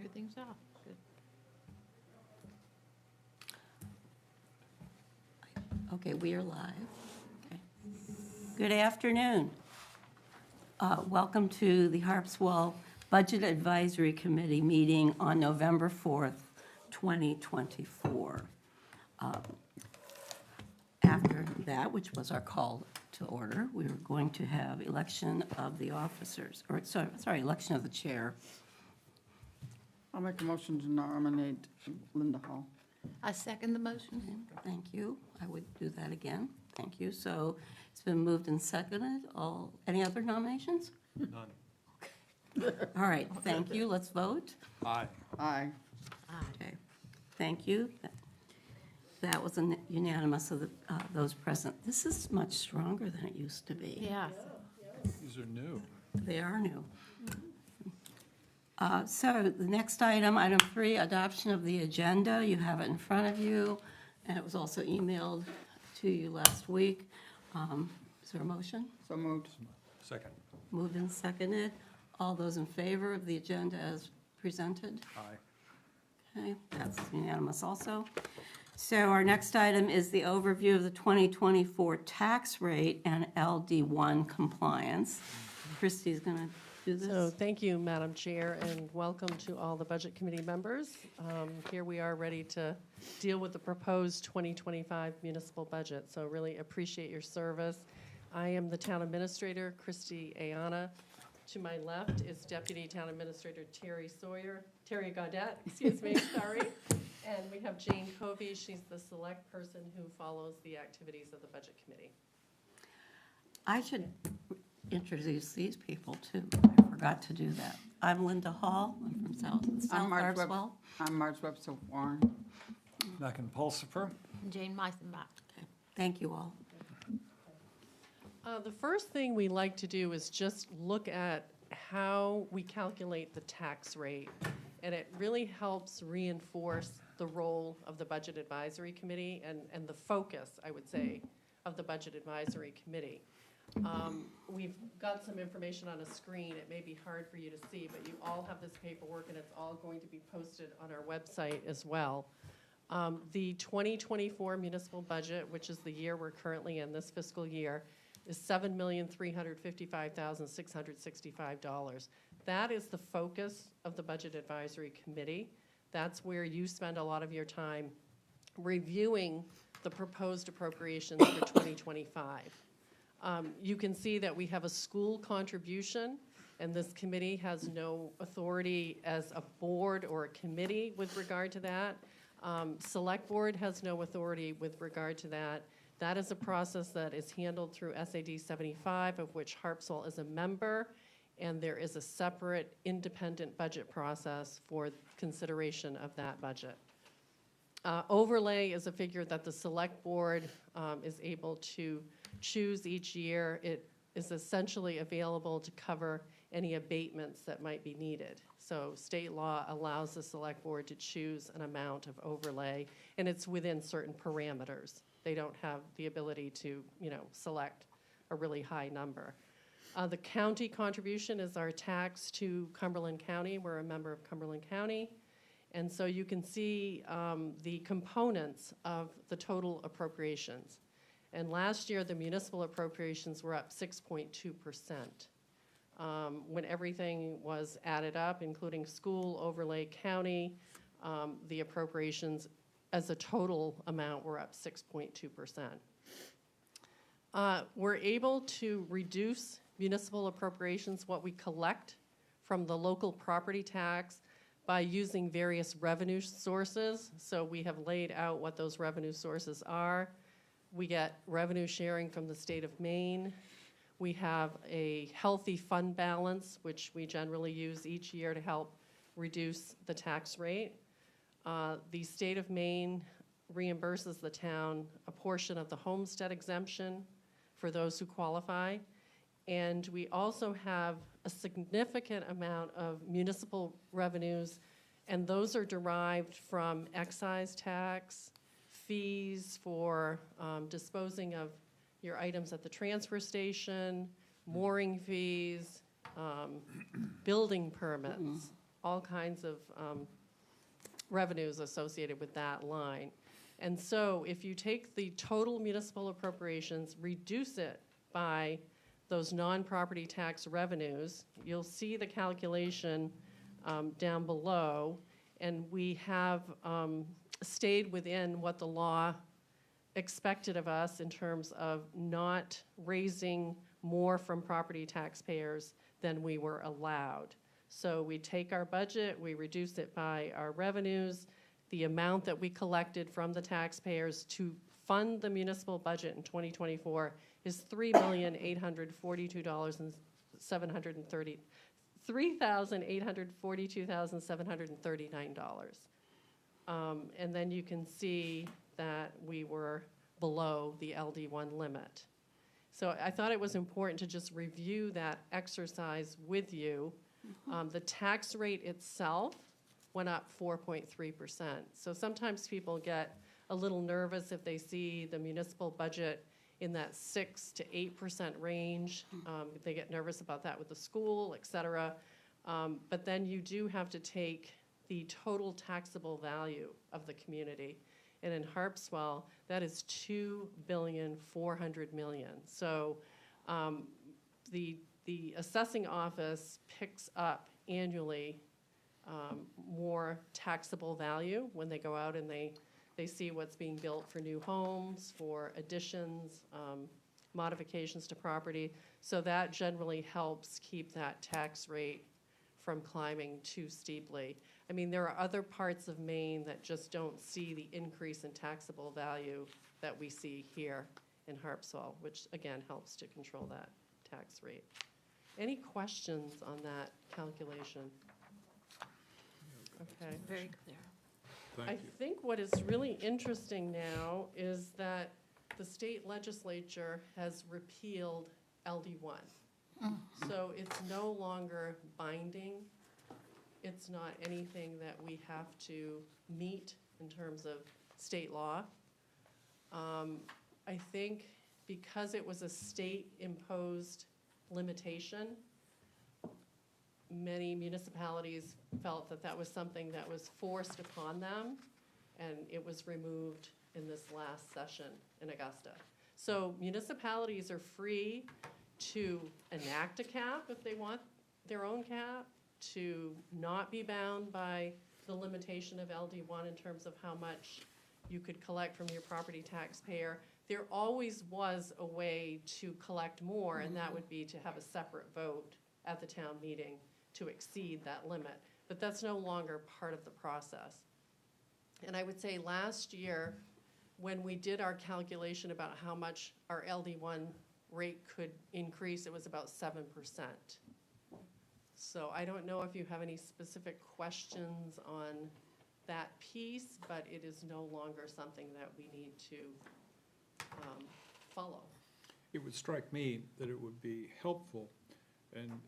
Everything's off. Good. Okay, we are live. Okay. Good afternoon. Welcome to the Harpswell Budget Advisory Committee meeting on November 4th, 2024. After that, which was our call to order, we were going to have election of the officers, or sorry, election of the chair. I'll make a motion to nominate Linda Hall. I second the motion. Thank you. I would do that again. Thank you. So it's been moved and seconded. Any other nominations? None. All right, thank you. Let's vote. Aye. Aye. Okay, thank you. That was unanimous of those present. This is much stronger than it used to be. Yeah. These are new. They are new. So the next item, item 3, adoption of the agenda. You have it in front of you, and it was also emailed to you last week. Is there a motion? So moved. Second. Moved and seconded. All those in favor of the agenda as presented? Aye. Okay, that's unanimous also. So our next item is the overview of the 2024 tax rate and LD1 compliance. Christie's going to do this. So thank you, Madam Chair, and welcome to all the Budget Committee members. Here we are ready to deal with the proposed 2025 municipal budget. So really appreciate your service. I am the Town Administrator, Christy Ayana. To my left is Deputy Town Administrator Terry Gaudette, excuse me, sorry. And we have Jane Covey. She's the select person who follows the activities of the Budget Committee. I should introduce these people too. I forgot to do that. I'm Linda Hall. I'm from South Harpswell. I'm Marge Webster Warren. Mackin Pulsifer. Jane Meisenbach. Okay, thank you all. The first thing we like to do is just look at how we calculate the tax rate. And it really helps reinforce the role of the Budget Advisory Committee and the focus, I would say, of the Budget Advisory Committee. We've got some information on a screen. It may be hard for you to see, but you all have this paperwork, and it's all going to be posted on our website as well. The 2024 municipal budget, which is the year we're currently in, this fiscal year, is $7,355,665. That is the focus of the Budget Advisory Committee. That's where you spend a lot of your time reviewing the proposed appropriations for 2025. You can see that we have a school contribution, and this committee has no authority as a board or a committee with regard to that. Select Board has no authority with regard to that. That is a process that is handled through SAD 75, of which Harpswell is a member, and there is a separate independent budget process for consideration of that budget. Overlay is a figure that the Select Board is able to choose each year. It is essentially available to cover any abatements that might be needed. So state law allows the Select Board to choose an amount of overlay, and it's within certain parameters. They don't have the ability to, select a really high number. The county contribution is our tax to Cumberland County. We're a member of Cumberland County. And so you can see the components of the total appropriations. And last year, the municipal appropriations were up 6.2%. When everything was added up, including school, overlay, county, the appropriations as a total amount were up 6.2%. We're able to reduce municipal appropriations, what we collect from the local property tax, by using various revenue sources. So we have laid out what those revenue sources are. We get revenue sharing from the state of Maine. We have a healthy fund balance, which we generally use each year to help reduce the tax rate. The state of Maine reimburses the town a portion of the homestead exemption for those who qualify. And we also have a significant amount of municipal revenues, and those are derived from excise tax, fees for disposing of your items at the transfer station, mooring fees, building permits. all kinds of revenues associated with that line. And so if you take the total municipal appropriations, reduce it by those non-property tax revenues, you'll see the calculation down below. And we have stayed within what the law expected of us in terms of not raising more from property taxpayers than we were allowed. So we take our budget, we reduce it by our revenues, the amount that we collected from the taxpayers to fund the municipal budget in 2024 is $3,842,739. And then you can see that we were below the LD1 limit. So I thought it was important to just review that exercise with you. The tax rate itself went up 4.3%. So sometimes people get a little nervous if they see the municipal budget in that 6 to 8% range. They get nervous about that with the school, et cetera. But then you do have to take the total taxable value of the community. And in Harpswell, that is $2,400,000,000. So the assessing office picks up annually more taxable value when they go out and they see what's being built for new homes, for additions, modifications to property. So that generally helps keep that tax rate from climbing too steeply. I mean, there are other parts of Maine that just don't see the increase in taxable value that we see here in Harpswell, which again helps to control that tax rate. Any questions on that calculation? Okay. Very clear. I think what is really interesting now is that the state legislature has repealed LD1. So it's no longer binding. It's not anything that we have to meet in terms of state law. I think because it was a state-imposed limitation, many municipalities felt that that was something that was forced upon them, and it was removed in this last session in Augusta. So municipalities are free to enact a cap if they want their own cap, to not be bound by the limitation of LD1 in terms of how much you could collect from your property taxpayer. There always was a way to collect more, and that would be to have a separate vote at the town meeting to exceed that limit. But that's no longer part of the process. And I would say last year, when we did our calculation about how much our LD1 rate could increase, it was about 7%. So I don't know if you have any specific questions on that piece, but it is no longer something that we need to follow. It would strike me that it would be helpful, and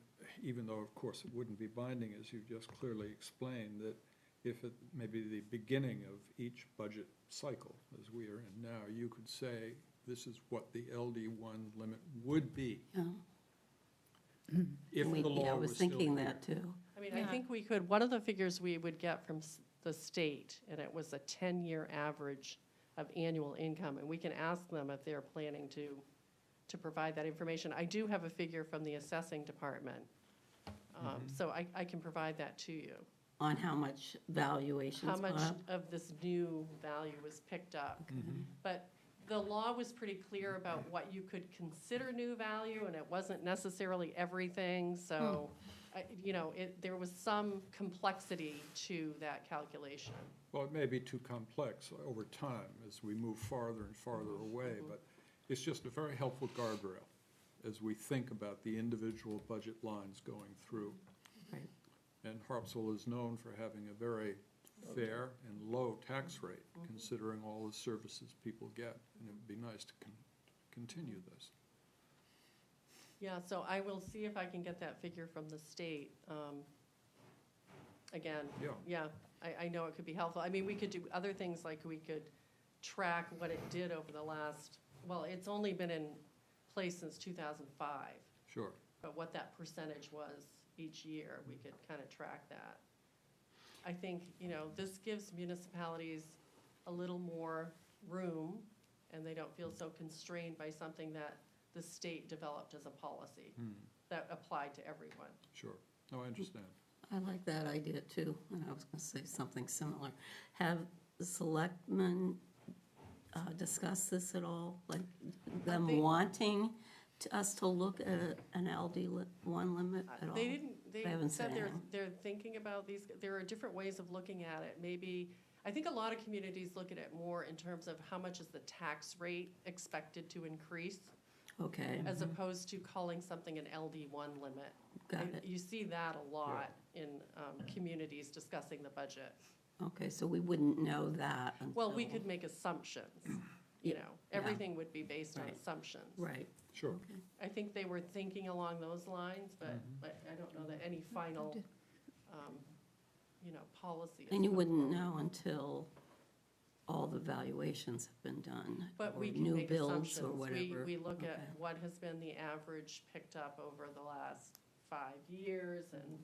even though, of course, it wouldn't be binding, as you've just clearly explained, that if at maybe the beginning of each budget cycle, as we are in now, you could say, this is what the LD1 limit would be. Yeah. If the law I was was still thinking here. that too. I mean, I Yeah. think we could, one of the figures we would get from the state, and it was a 10-year average of annual income, and we can ask them if they're planning to provide that information. I do have a figure from the assessing department, so I can provide that to you. On how much valuations How went much up? of this new value was picked up. But the law was pretty clear about what you could consider new value, and it wasn't necessarily everything, so, there was some complexity to that calculation. Well, it may be too complex over time as we move farther and farther away, but it's just a very helpful guardrail as we think about the individual budget lines going through. Right. And Harpswell is known for having a very fair and low tax rate, considering all the services people get, and it would be nice to continue this. Yeah, so I will see if I can get that figure from the state. Again, Yeah. I know it could be helpful. I mean, we could do other things, like we could track what it did over the last, well, it's only been in place since 2005, Sure. but what that percentage was each year, we could kind of track that. I think, this gives municipalities a little more room, and they don't feel so constrained by something that the state developed as a policy that applied to everyone. Sure. No, I understand. I like that idea too, and I was going to say something similar. Have the selectmen discussed this at all? Like them They- wanting us to look at an LD1 limit at all? They didn't, they haven't said said they're, anything. they're thinking about these, there are different ways of looking at it. Maybe, I think a lot of communities look at it more in terms of how much is the tax rate expected to increase, Okay, as opposed to calling something an LD1 limit. got it. You see that a lot in communities discussing the budget. Okay, so we wouldn't know that until... Well, we could make assumptions, Yeah. everything would be based on Right. assumptions. Right, Sure. okay. I think they were thinking along those lines, but I don't know that any final, policy. is And you come wouldn't forward. know until all the valuations have been done? But or we can new make builds assumptions. or whatever? We look at Okay. what has been the average picked up over the last 5 years, and,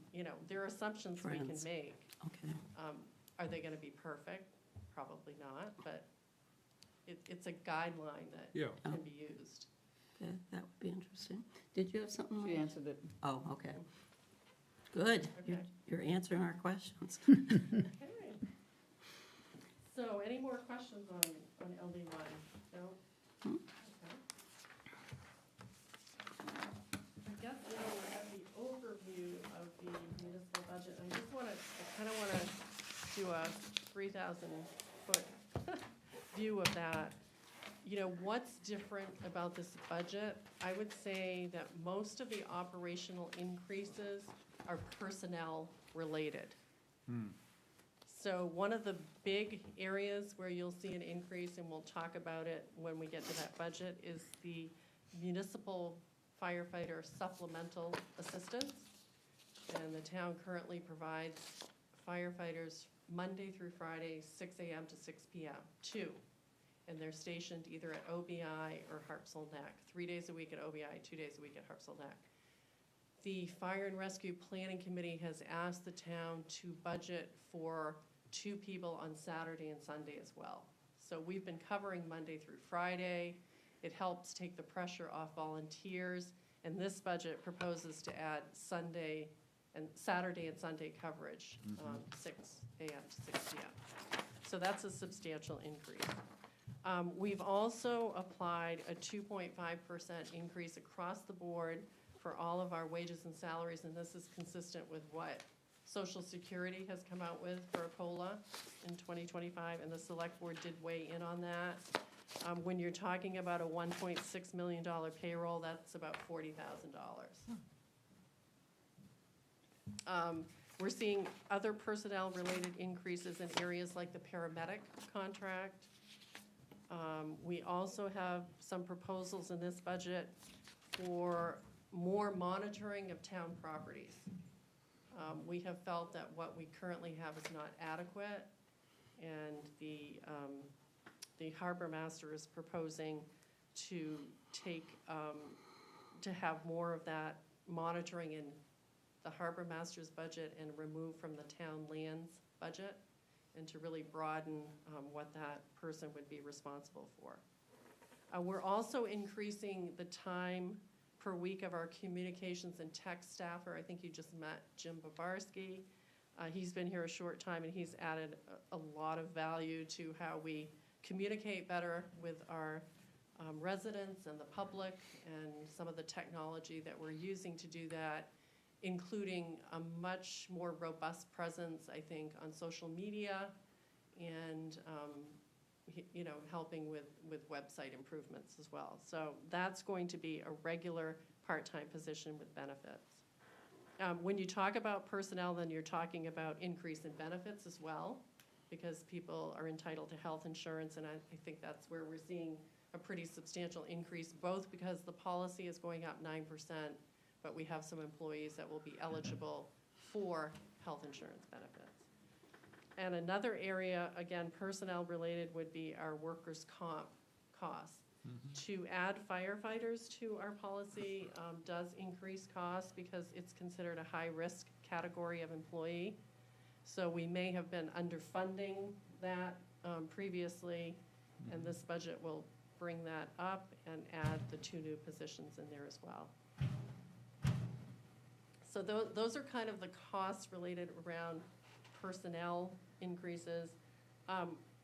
there are assumptions we can Trends. make. Okay, Are they gonna be perfect? Probably not, but it's a guideline that Yeah. can be used. okay, that would be interesting. Did you have something? She Laura? answered it. Oh, okay. Good. You're- Okay. You're answering our questions. Okay. So any more questions on LD1? No? Hmm. Okay. I guess now we have the overview of the municipal budget. I just kind of want to do a 3,000-foot view of that. What's different about this budget? I would say that most of the operational increases are personnel related. So one of the big areas where you'll see an increase, and we'll talk about it when we get to that budget, is the municipal firefighter supplemental assistance. And the town currently provides firefighters Monday through Friday, 6 a.m. to 6 p.m., 2. And they're stationed either at OBI or Harpswell Neck, 3 days a week at OBI, 2 days a week at Harpswell Neck. The Fire and Rescue Planning Committee has asked the town to budget for 2 people on Saturday and Sunday as well. So we've been covering Monday through Friday. It helps take the pressure off volunteers, and this budget proposes to add Saturday and Sunday coverage, 6 a.m. to 6 p.m. So that's a substantial increase. We've also applied a 2.5% increase across the board for all of our wages and salaries, and this is consistent with what Social Security has come out with for a COLA in 2025, and the Select Board did weigh in on that. When you're talking about a $1.6 million payroll, that's about $40,000. We're seeing other personnel-related increases in areas like the paramedic contract. We also have some proposals in this budget for more monitoring of town properties. We have felt that what we currently have is not adequate, and the harbor master is proposing to to have more of that monitoring in the harbor master's budget and remove from the town lands budget, and to really broaden what that person would be responsible for. We're also increasing the time per week of our communications and tech staffer. I think you just met Jim Babarski. He's been here a short time, and he's added a lot of value to how we communicate better with our residents and the public, and some of the technology that we're using to do that, including a much more robust presence, I think, on social media, and helping with website improvements as well. So that's going to be a regular part-time position with benefits. When you talk about personnel, then you're talking about increase in benefits as well, because people are entitled to health insurance, and I think that's where we're seeing a pretty substantial increase, both because the policy is going up 9%, but we have some employees that will be eligible for health insurance benefits. And another area, again, personnel-related, would be our workers' comp costs. To add firefighters to our policy does increase costs because it's considered a high-risk category of employee. So we may have been underfunding that previously, and this budget will bring that up and add the 2 new positions in there as well. So those are kind of the costs related around personnel increases.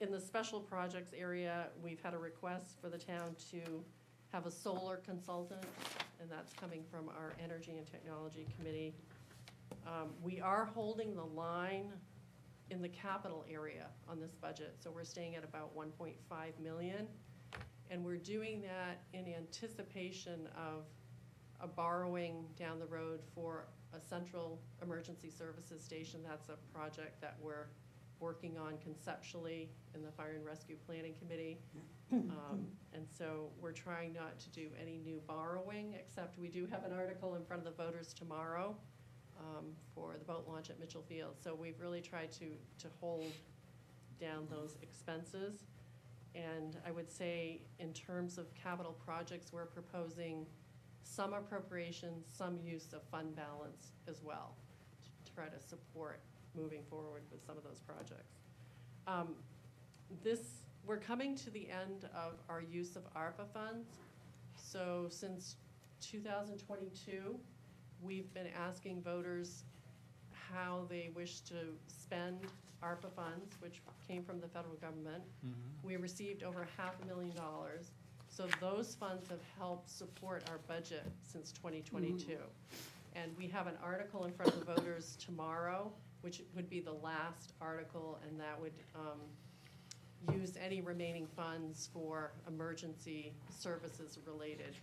In the special projects area, we've had a request for the town to have a solar consultant, and that's coming from our Energy and Technology Committee. We are holding the line in the capital area on this budget, so we're staying at about 1.5 million. And we're doing that in anticipation of a borrowing down the road for a central emergency services station. That's a project that we're working on conceptually in the Fire and Rescue Planning Committee. And so we're trying not to do any new borrowing, except we do have an article in front of the voters tomorrow for the boat launch at Mitchell Field. So we've really tried to hold down those expenses. And I would say in terms of capital projects, we're proposing some appropriations, some use of fund balance as well to try to support moving forward with some of those projects. We're coming to the end of our use of ARPA funds. So since 2022, we've been asking voters how they wish to spend ARPA funds, which came from the federal government. We received over $500,000. So those funds have helped support our budget since 2022. And we have an article in front of the voters tomorrow, which would be the last article, and that would use any remaining funds for emergency services-related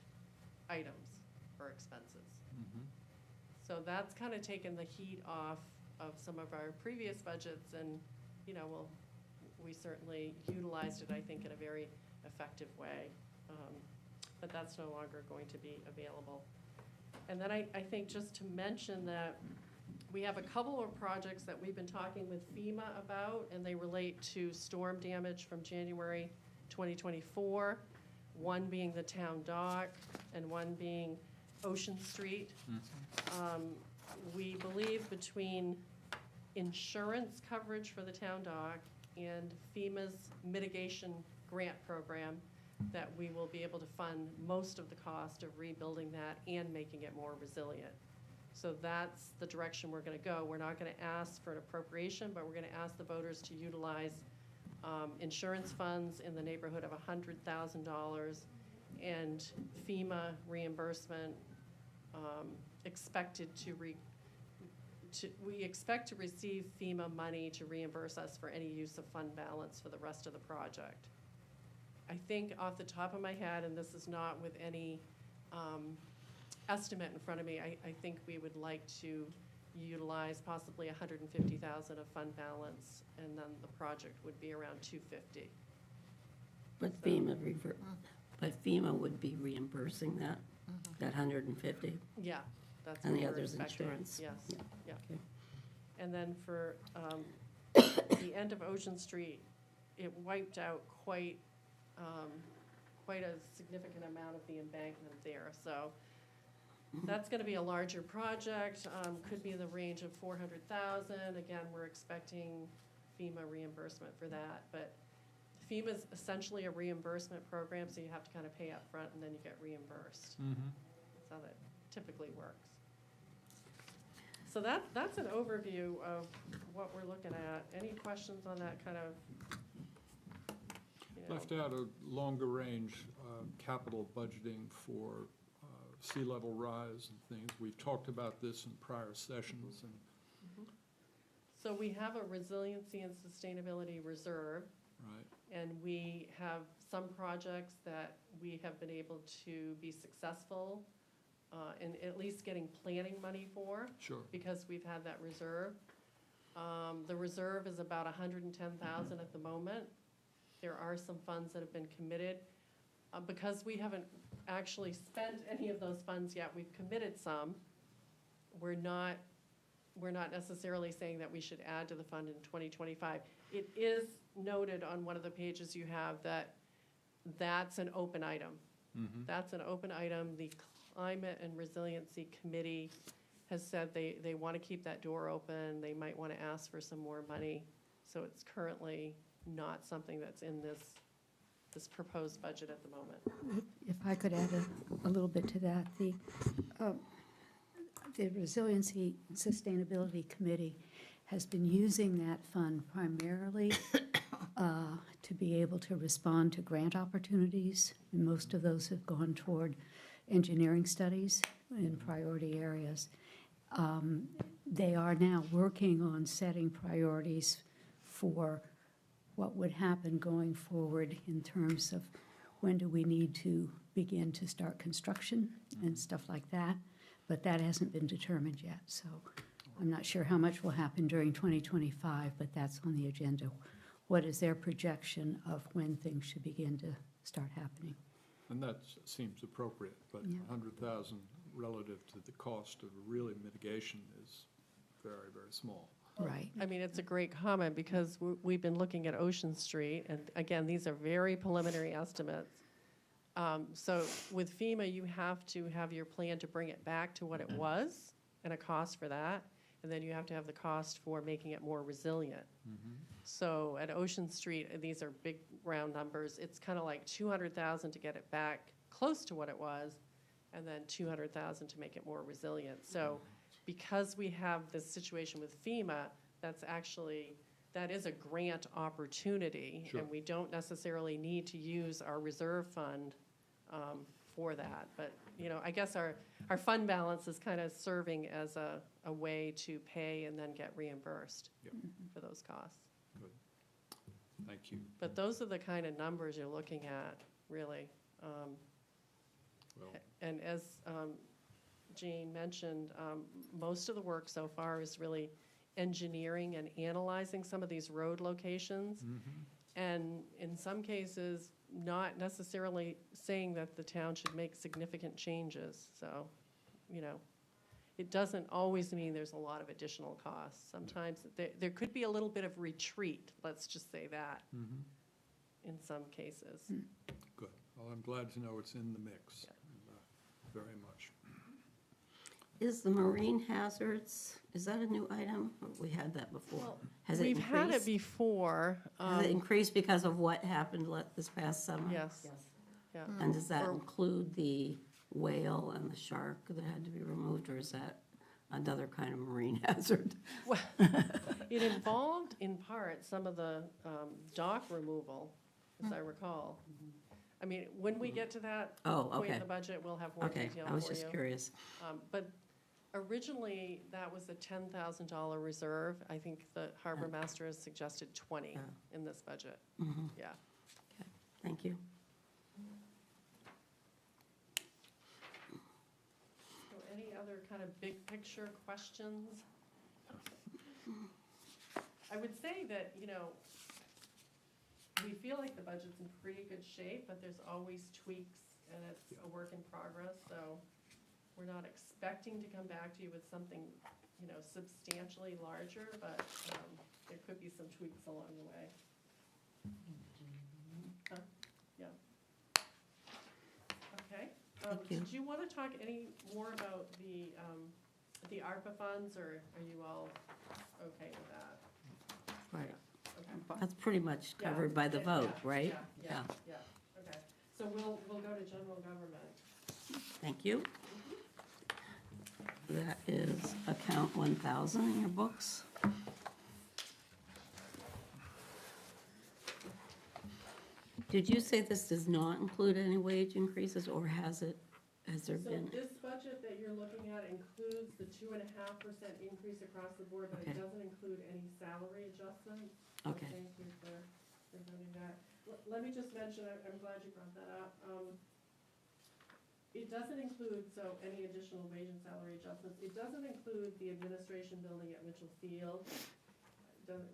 items or expenses. So that's kind of taken the heat off of some of our previous budgets, and, you know, we certainly utilized it, I think, in a very effective way. But that's no longer going to be available. And then I think just to mention that we have a couple of projects that we've been talking with FEMA about, and they relate to storm damage from January 2024, one being the town dock and one being Ocean Street. We believe between insurance coverage for the town dock and FEMA's mitigation grant program that we will be able to fund most of the cost of rebuilding that and making it more resilient. So that's the direction we're going to go. We're not going to ask for an appropriation, but we're going to ask the voters to utilize insurance funds in the neighborhood of $100,000 and FEMA reimbursement we expect to receive FEMA money to reimburse us for any use of fund balance for the rest of the project. I think off the top of my head, and this is not with any estimate in front of me, I think we would like to utilize possibly $150,000 of fund balance, and then the project would be around $250,000. But FEMA would be reimbursing that 150? Yeah, that's And what the we're other's expecting. insurance? Yes, yeah. Okay. And then for the end of Ocean Street, it wiped out quite a significant amount of the embankment there. So that's going to be a larger project, could be in the range of $400,000. Again, we're expecting FEMA reimbursement for that. But FEMA's essentially a reimbursement program, so you have to kind of pay up front and then you get reimbursed. That's how that typically works. So that's an overview of what we're looking at. Any questions on that kind of, you know? Left out a longer range capital budgeting for sea level rise and things. We've talked about this in prior sessions. And So we have a resiliency and sustainability reserve. right. And we have some projects that we have been able to be successful in at least getting planning money for, Sure. because we've had that reserve. The reserve is about $110,000 at the moment. There are some funds that have been committed. Because we haven't actually spent any of those funds yet, we've committed some. We're not necessarily saying that we should add to the fund in 2025. It is noted on one of the pages you have that that's an open item. That's an open item. The Climate and Resiliency Committee has said they want to keep that door open, they might want to ask for some more money. So it's currently not something that's in this proposed budget at the moment. If I could add a little bit to that, the Resiliency and Sustainability Committee has been using that fund primarily to be able to respond to grant opportunities, and most of those have gone toward engineering studies in priority areas. They are now working on setting priorities for what would happen going forward in terms of when do we need to begin to start construction and stuff like that, but that hasn't been determined yet. So I'm not sure how much will happen during 2025, but that's on the agenda. What is their projection of when things should begin to start happening? And that seems appropriate, but Yeah. 100,000 relative to the cost of really mitigation is very, very small. Right. I mean, it's a great comment, because we've been looking at Ocean Street, and again, these are very preliminary estimates. So with FEMA, you have to have your plan to bring it back to what it was, and a cost for that, and then you have to have the cost for making it more resilient. So at Ocean Street, these are big round numbers, it's kind of like 200,000 to get it back close to what it was, and then 200,000 to make it more resilient. So because we have this situation with FEMA, that is a grant opportunity. Sure. And we don't necessarily need to use our reserve fund for that. But, I guess our fund balance is kind of serving as a way to pay and then get reimbursed Yep. for those costs. Thank you. But those are the kind of numbers you're looking at, really. Well, And as Jane mentioned, most of the work so far is really engineering and analyzing some of these road locations. And in some cases, not necessarily saying that the town should make significant changes. So, it doesn't always mean there's a lot of additional costs. Sometimes there could be a little bit of retreat, let's just say that, in some cases. good. Well, I'm glad to know it's in the mix, Yeah. very much. Is the marine hazards, is that a new item? Or we had that before. Well, Has it We've had it increased? before. Has it increased because of what happened this past summer? Yes, yeah. And does that Or- include the whale and the shark that had to be removed, or is that another kind of marine hazard? Well, it involved, in part, some of the dock removal, as I recall. I mean, when we get to that Oh, point in okay, the budget, we'll have more okay, detail I was for just you. curious. But originally, that was a $10,000 reserve. I think the harbor master has suggested 20 Yeah. in this budget. Mhm. Yeah. Thank you. So any other kind of big picture questions? I would say that, we feel like the budget's in pretty good shape, but there's always tweaks, and it's a work in progress, so we're not expecting to come back to you with something, substantially larger, but there could be some tweaks along the way. Yeah. Okay. Thank you. Did you want to talk any more about the ARPA funds, or are you all okay with that? Right, Okay. that's pretty much Yeah, covered by the yeah, vote, yeah, right? Yeah, okay. So we'll go to general government. Thank you. That is account 1,000 in your books. Did you say this does not include any wage increases, or has there So been? this budget that you're looking at includes the 2.5% increase across the board, but it Okay. doesn't include any salary adjustments. Okay. So thank you for noting that. Let me just mention, I'm glad you brought that up. It doesn't include, any additional wage and salary adjustments. It doesn't include the administration building at Mitchell Field.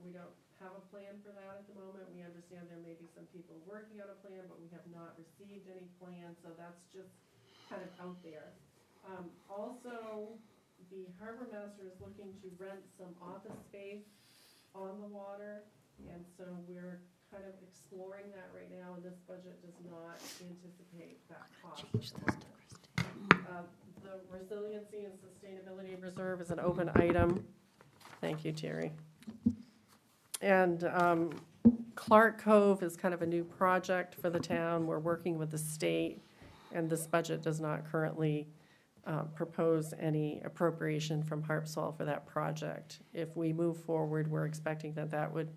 We don't have a plan for that at the moment. We understand there may be some people working on a plan, but we have not received any plan, so that's just kind of out there. Also, the harbor master is looking to rent some office space on the water, and so we're kind of exploring that right now, and this budget does not anticipate that cost. the Resiliency and Sustainability Reserve is an open item. Thank you, Terry. And Clark Cove is kind of a new project for the town. We're working with the state, and this budget does not currently propose any appropriation from Harpswell for that project. If we move forward, we're expecting that that would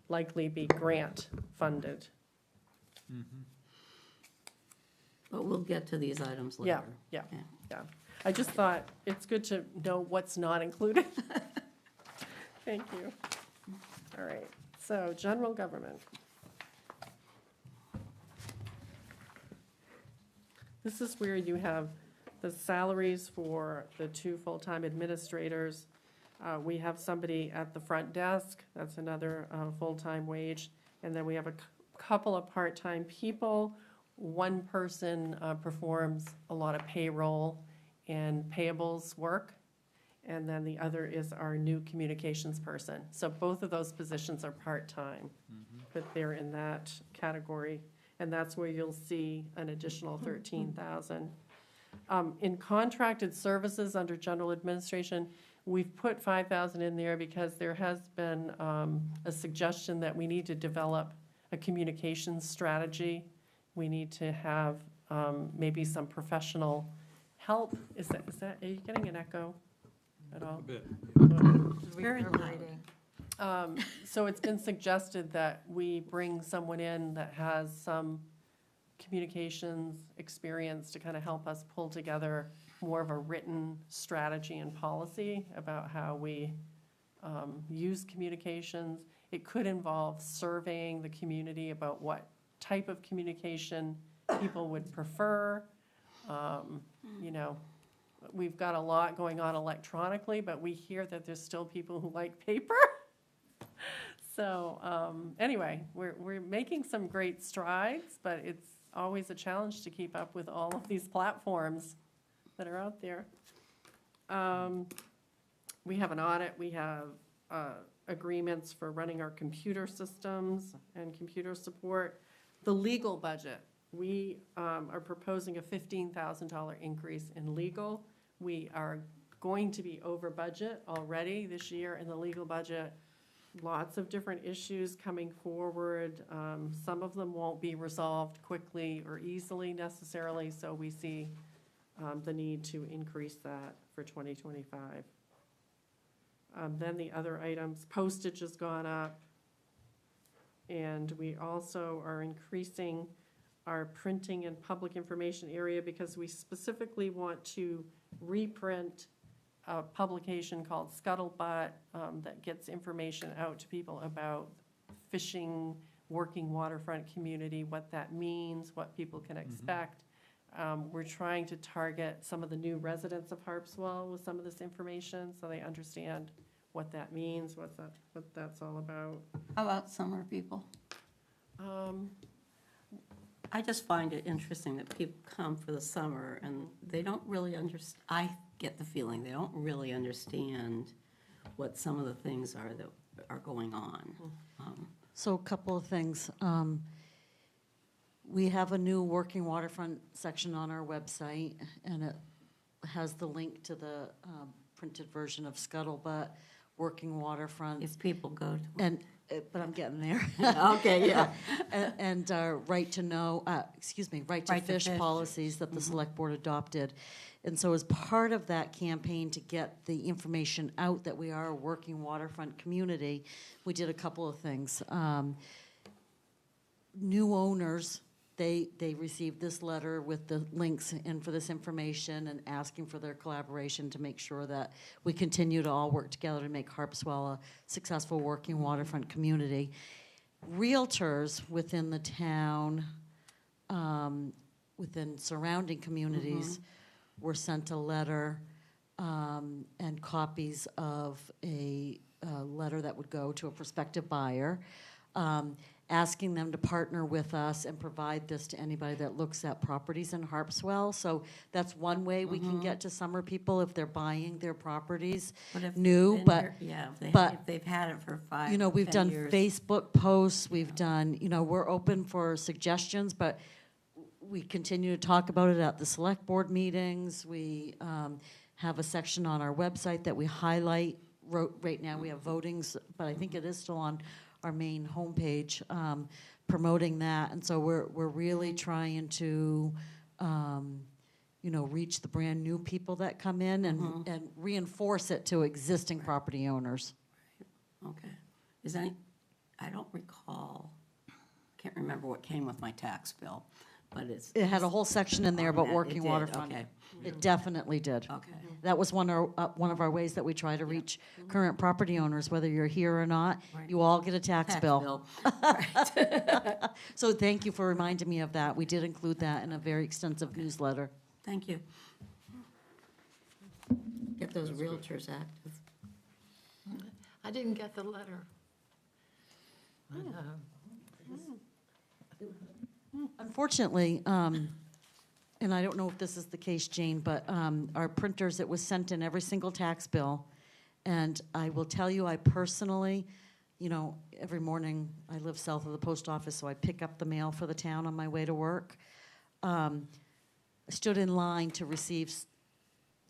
likely be grant funded. But we'll get to these items Yeah, later. yeah, Okay. yeah. I just thought it's good to know what's not included. Thank you. All right, so general government. This is where you have the salaries for the 2 full-time administrators. We have somebody at the front desk, that's another full-time wage. And then we have a couple of part-time people. One person performs a lot of payroll and payables work. And then the other is our new communications person. So both of those positions are part-time, but they're in that category. And that's where you'll see an additional 13,000. In contracted services under general administration, we've put 5,000 in there because there has been a suggestion that we need to develop a communications strategy. We need to have maybe some professional help. Is that, are you getting an echo at all? A bit. Very loud. So it's been suggested that we bring someone in that has some communications experience to kind of help us pull together more of a written strategy and policy about how we use communications. It could involve surveying the community about what type of communication people would prefer. You know, we've got a lot going on electronically, but we hear that there's still people who like paper. So anyway, we're making some great strides, but it's always a challenge to keep up with all of these platforms that are out there. We have an audit, we have agreements for running our computer systems and computer support. The legal budget, we are proposing a $15,000 increase in legal. We are going to be over budget already this year in the legal budget. Lots of different issues coming forward. Some of them won't be resolved quickly or easily necessarily, so we see the need to increase that for 2025. Then the other items, postage has gone up, and we also are increasing our printing and public information area because we specifically want to reprint a publication called Scuttlebutt that gets information out to people about fishing, working waterfront community, what that means, what people can expect. We're trying to target some of the new residents of Harpswell with some of this information so they understand what that means, what that's all about. How about summer people? I just find it interesting that people come for the summer and they don't really understand. I get the feeling they don't really understand what some of the things are that are going on. So a couple of things. We have a new working waterfront section on our website, and it has the link to the printed version of Scuttlebutt, working waterfront. If people go to. And, but I'm getting there. Okay, yeah. And right to fish policies that the select board adopted. And so as part of that campaign to get the information out that we are a working waterfront community, we did a couple of things. New owners, they received this letter with the links in for this information and asking for their collaboration to make sure that we continue to all work together to make Harpswell a successful working waterfront community. Realtors within the town, within surrounding communities, were sent a letter and copies of a letter that would go to a prospective buyer, asking them to partner with us and provide this to anybody that looks at properties in Harpswell. So that's one way we can get to summer people if they're buying their properties new. But if they've had it for 5, you know, we've 10 done years. Facebook posts, we've done, you know, we're open for suggestions, but we continue to talk about it at the select board meetings. We have a section on our website that we highlight. Right now, we have votings, but I think it is still on our main homepage, promoting that. And so we're really trying to, reach the brand-new people that come in and reinforce it to existing property owners. Okay. I don't recall, can't remember what came with my tax bill, but It had a whole section in there on about that. working It did, waterfront. okay. It definitely did. Okay. That was one of our ways that we try to reach current property owners, whether you're here or not. Right. You all get a tax bill. Right. So thank you for reminding me of that. We did include that in a very extensive newsletter. Thank you. Get those realtors active. I didn't get the letter. I know. Unfortunately, and I don't know if this is the case, Jane, but our printers, it was sent in every single tax bill. And I will tell you, I personally, every morning I live south of the post office, so I pick up the mail for the town on my way to work. I stood in line to receive,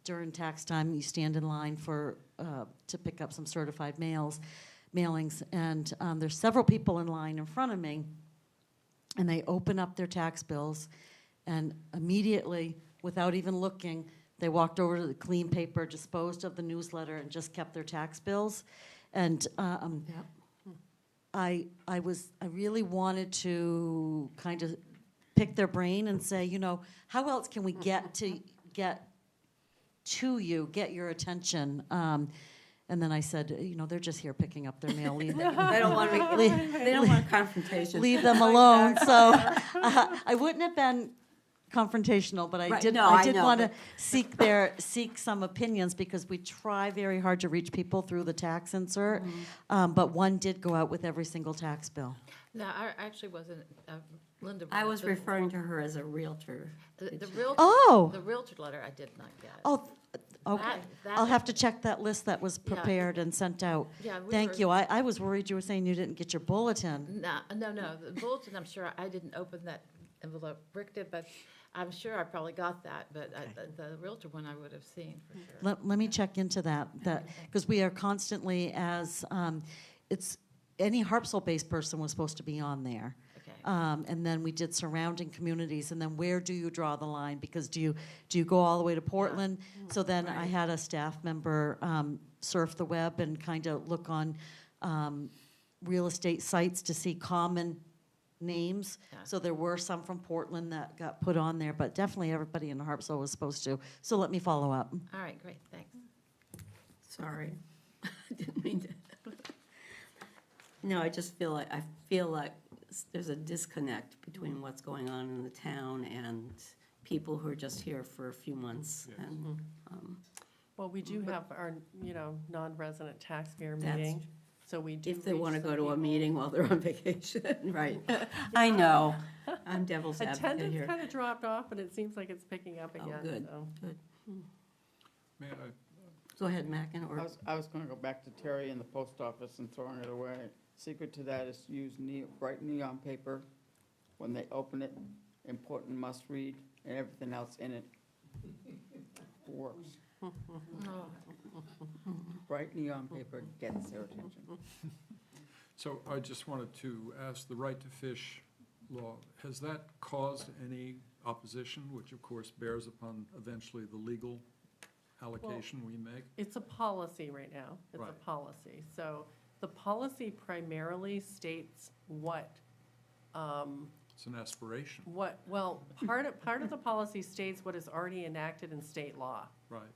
during tax time, you stand in line to pick up some certified mailings. And there's several people in line in front of me, and they open up their tax bills, and immediately, without even looking, they walked over to the clean paper, disposed of the newsletter, and just kept their tax bills. And I really wanted to kind of pick their brain and say, how else can we get your attention? And then I said, they're just here picking up their mail. Leave them. They don't want a confrontation. Leave them alone. So I wouldn't have been confrontational, but I Right, did. no, I I did know, want to seek some opinions, because we try very hard to reach people through the tax insert. But one did go out with every single tax bill. No, I actually wasn't, Linda. I was referring to her as a realtor. The realtor. Oh. The realtor letter I did not get. Oh, okay. That- I'll have to check that list that was Yeah. prepared and sent out. Yeah, we Thank were- you. I was worried you were saying you didn't get your bulletin. No, the bulletin, I'm sure, I didn't open that envelope. Rick did, but I'm sure I probably got that, but the realtor one I would have seen for sure. Let me check into that, because we are constantly, as, it's, any Harpswell-based person was supposed to be on there. Okay. And then we did surrounding communities, and then where do you draw the line? Because do you go all the way to Portland? So then I had a staff member surf the web and kind of look on real estate sites to see common names. Yeah. So there were some from Portland that got put on there, but definitely everybody in Harpswell was supposed to. So let me follow up. All right, great, thanks. Sorry. I didn't mean to. No, I just feel like there's a disconnect between what's going on in the town and people who are just here for a few months. Yes. And Well, we do have our, non-resident taxpayer That's- meeting, so we do. if they reach want to some go to a people. meeting while they're on vacation, right. I know. I'm devil's advocate Attendance here. kind of dropped off, but it seems like it's picking up Oh, again, good. so. Good. May I, Go ahead, Mackin, or, I was gonna go back to Terry in the post office and throwing it away. Secret to that is to use bright neon paper when they open it, important must read, and everything else in it works. Oh, Bright neon paper gets their attention. so I just wanted to ask, the right to fish law, has that caused any opposition, which of course bears upon eventually the legal allocation we make? It's a policy right now. It's a Right. policy. So the policy primarily states what, It's an aspiration, part of the policy states what is already enacted in state law. right?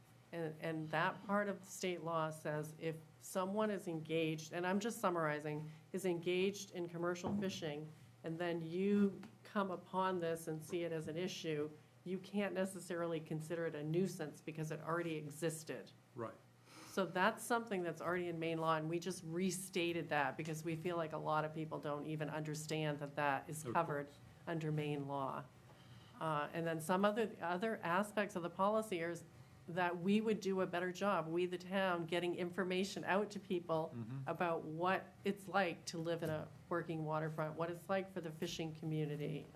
And that part of the state law says if someone is engaged, and I'm just summarizing, is engaged in commercial fishing, and then you come upon this and see it as an issue, you can't necessarily consider it a nuisance because it already existed. Right. So that's something that's already in Maine law, and we just restated that because we feel like a lot of people don't even understand that that is Of covered under Maine law. And then some other aspects of the policy is that we would do a better job, we the town, getting information out to people about what it's like to live in a working waterfront, what it's like for the fishing community.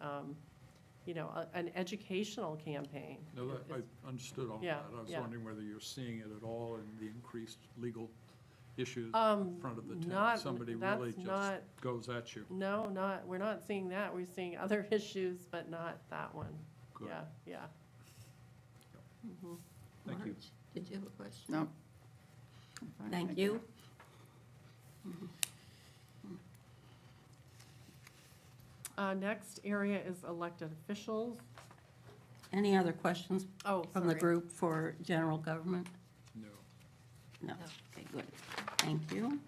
an educational campaign. No, that, I understood all Yeah, that. I was yeah. wondering whether you're seeing it at all in the increased legal issues in front of the town. Not, Somebody really that's just not, goes at you. no, we're not seeing that. We're seeing other issues, but not that one. Good. Yeah. Thank you. Marge, did you have a question? No. I'm fine, Thank you. Next area is elected officials. Any other questions Oh, from the sorry. group for general government? No. No. Okay, good. Thank you.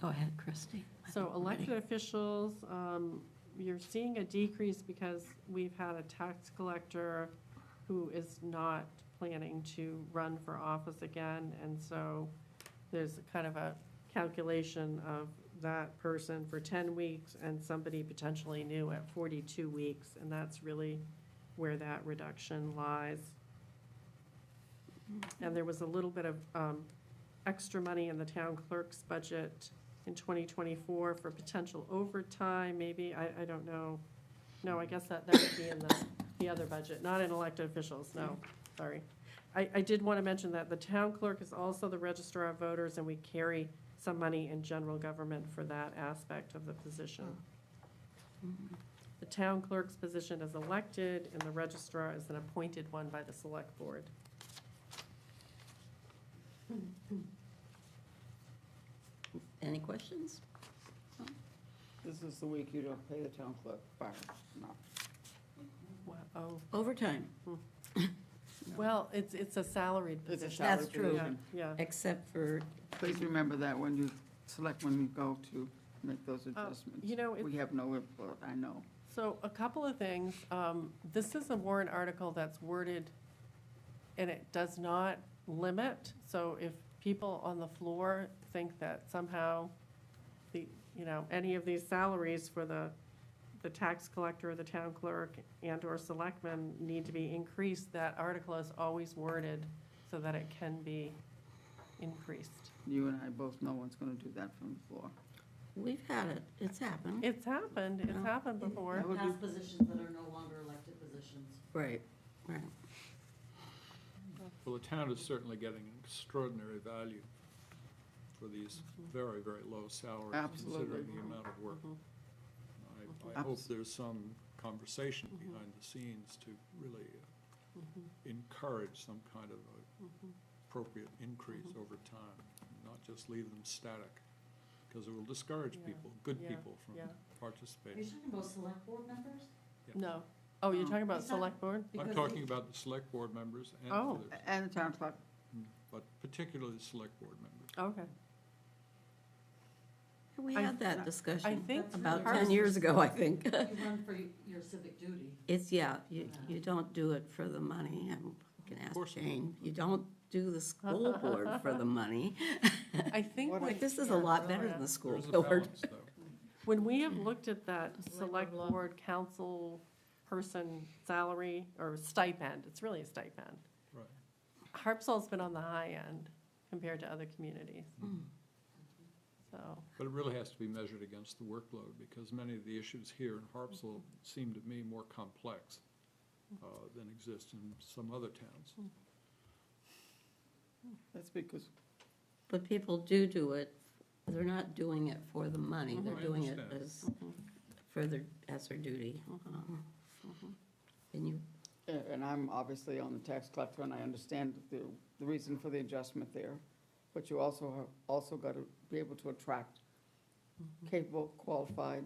Go ahead, Christie. So elected officials, you're seeing a decrease because we've had a tax collector who is not planning to run for office again. And so there's kind of a calculation of that person for 10 weeks and somebody potentially new at 42 weeks. And that's really where that reduction lies. And there was a little bit of extra money in the town clerk's budget in 2024 for potential overtime, maybe, I don't know. No, I guess that would be in the other budget, not in elected officials, no, sorry. I did want to mention that the town clerk is also the registrar of voters, and we carry some money in general government for that aspect of the position. The town clerk's position is elected, and the registrar is an appointed one by the select board. Any questions? This is the week you don't pay the town clerk, fine, no. Oh, Overtime, well, it's a salaried It's a position. That's salary true. Yeah, position. yeah. except for, Please remember that when you select, when you go to make those adjustments. you know, We have no input, I know. So a couple of things. This is a warrant article that's worded, and it does not limit. So if people on the floor think that somehow any of these salaries for the tax collector, or the town clerk, and/or selectmen need to be increased, that article is always worded so that it can be increased. You and I both know one's gonna do that from the floor. we've had it, it's happened. It's happened before. That would be- Past positions that are no longer elected positions. Right, right. Well, the town is certainly getting extraordinary value for these very, very low salaries, Absolutely. considering the amount of work. I hope there's some conversation behind the scenes to really encourage some kind of a appropriate increase over time, not just leave them static, because it will discourage Yeah. people, good Yeah. people, from Yeah. Are you participating. talking about select board members? No. Oh, you're talking about It's not- select board? I'm Because talking about the select board members and Oh. others, And the town clerk, but particularly the select board members. Okay. We I- had that I discussion think about really 10 years ago, I think. You run for your civic duty. It's, you don't do it for the money, and you can ask course not. Jane. You don't do the school board for the money. I think What when- Like, this is a lot better than the school There's a board. balance, though. when we have looked at that select law. board council person salary or stipend, it's really a stipend. Right. Harpswell's been on the high end compared to other communities. So, But it really has to be measured against the workload, because many of the issues here in Harpswell seem to me more complex than exist in some other towns. that's because, But people do it, they're not doing it for the money, they're I doing it understand. as, for their, as their duty. And you, and I'm obviously on the tax collector, and I understand the reason for the adjustment there. But you also have got to be able to attract capable, qualified,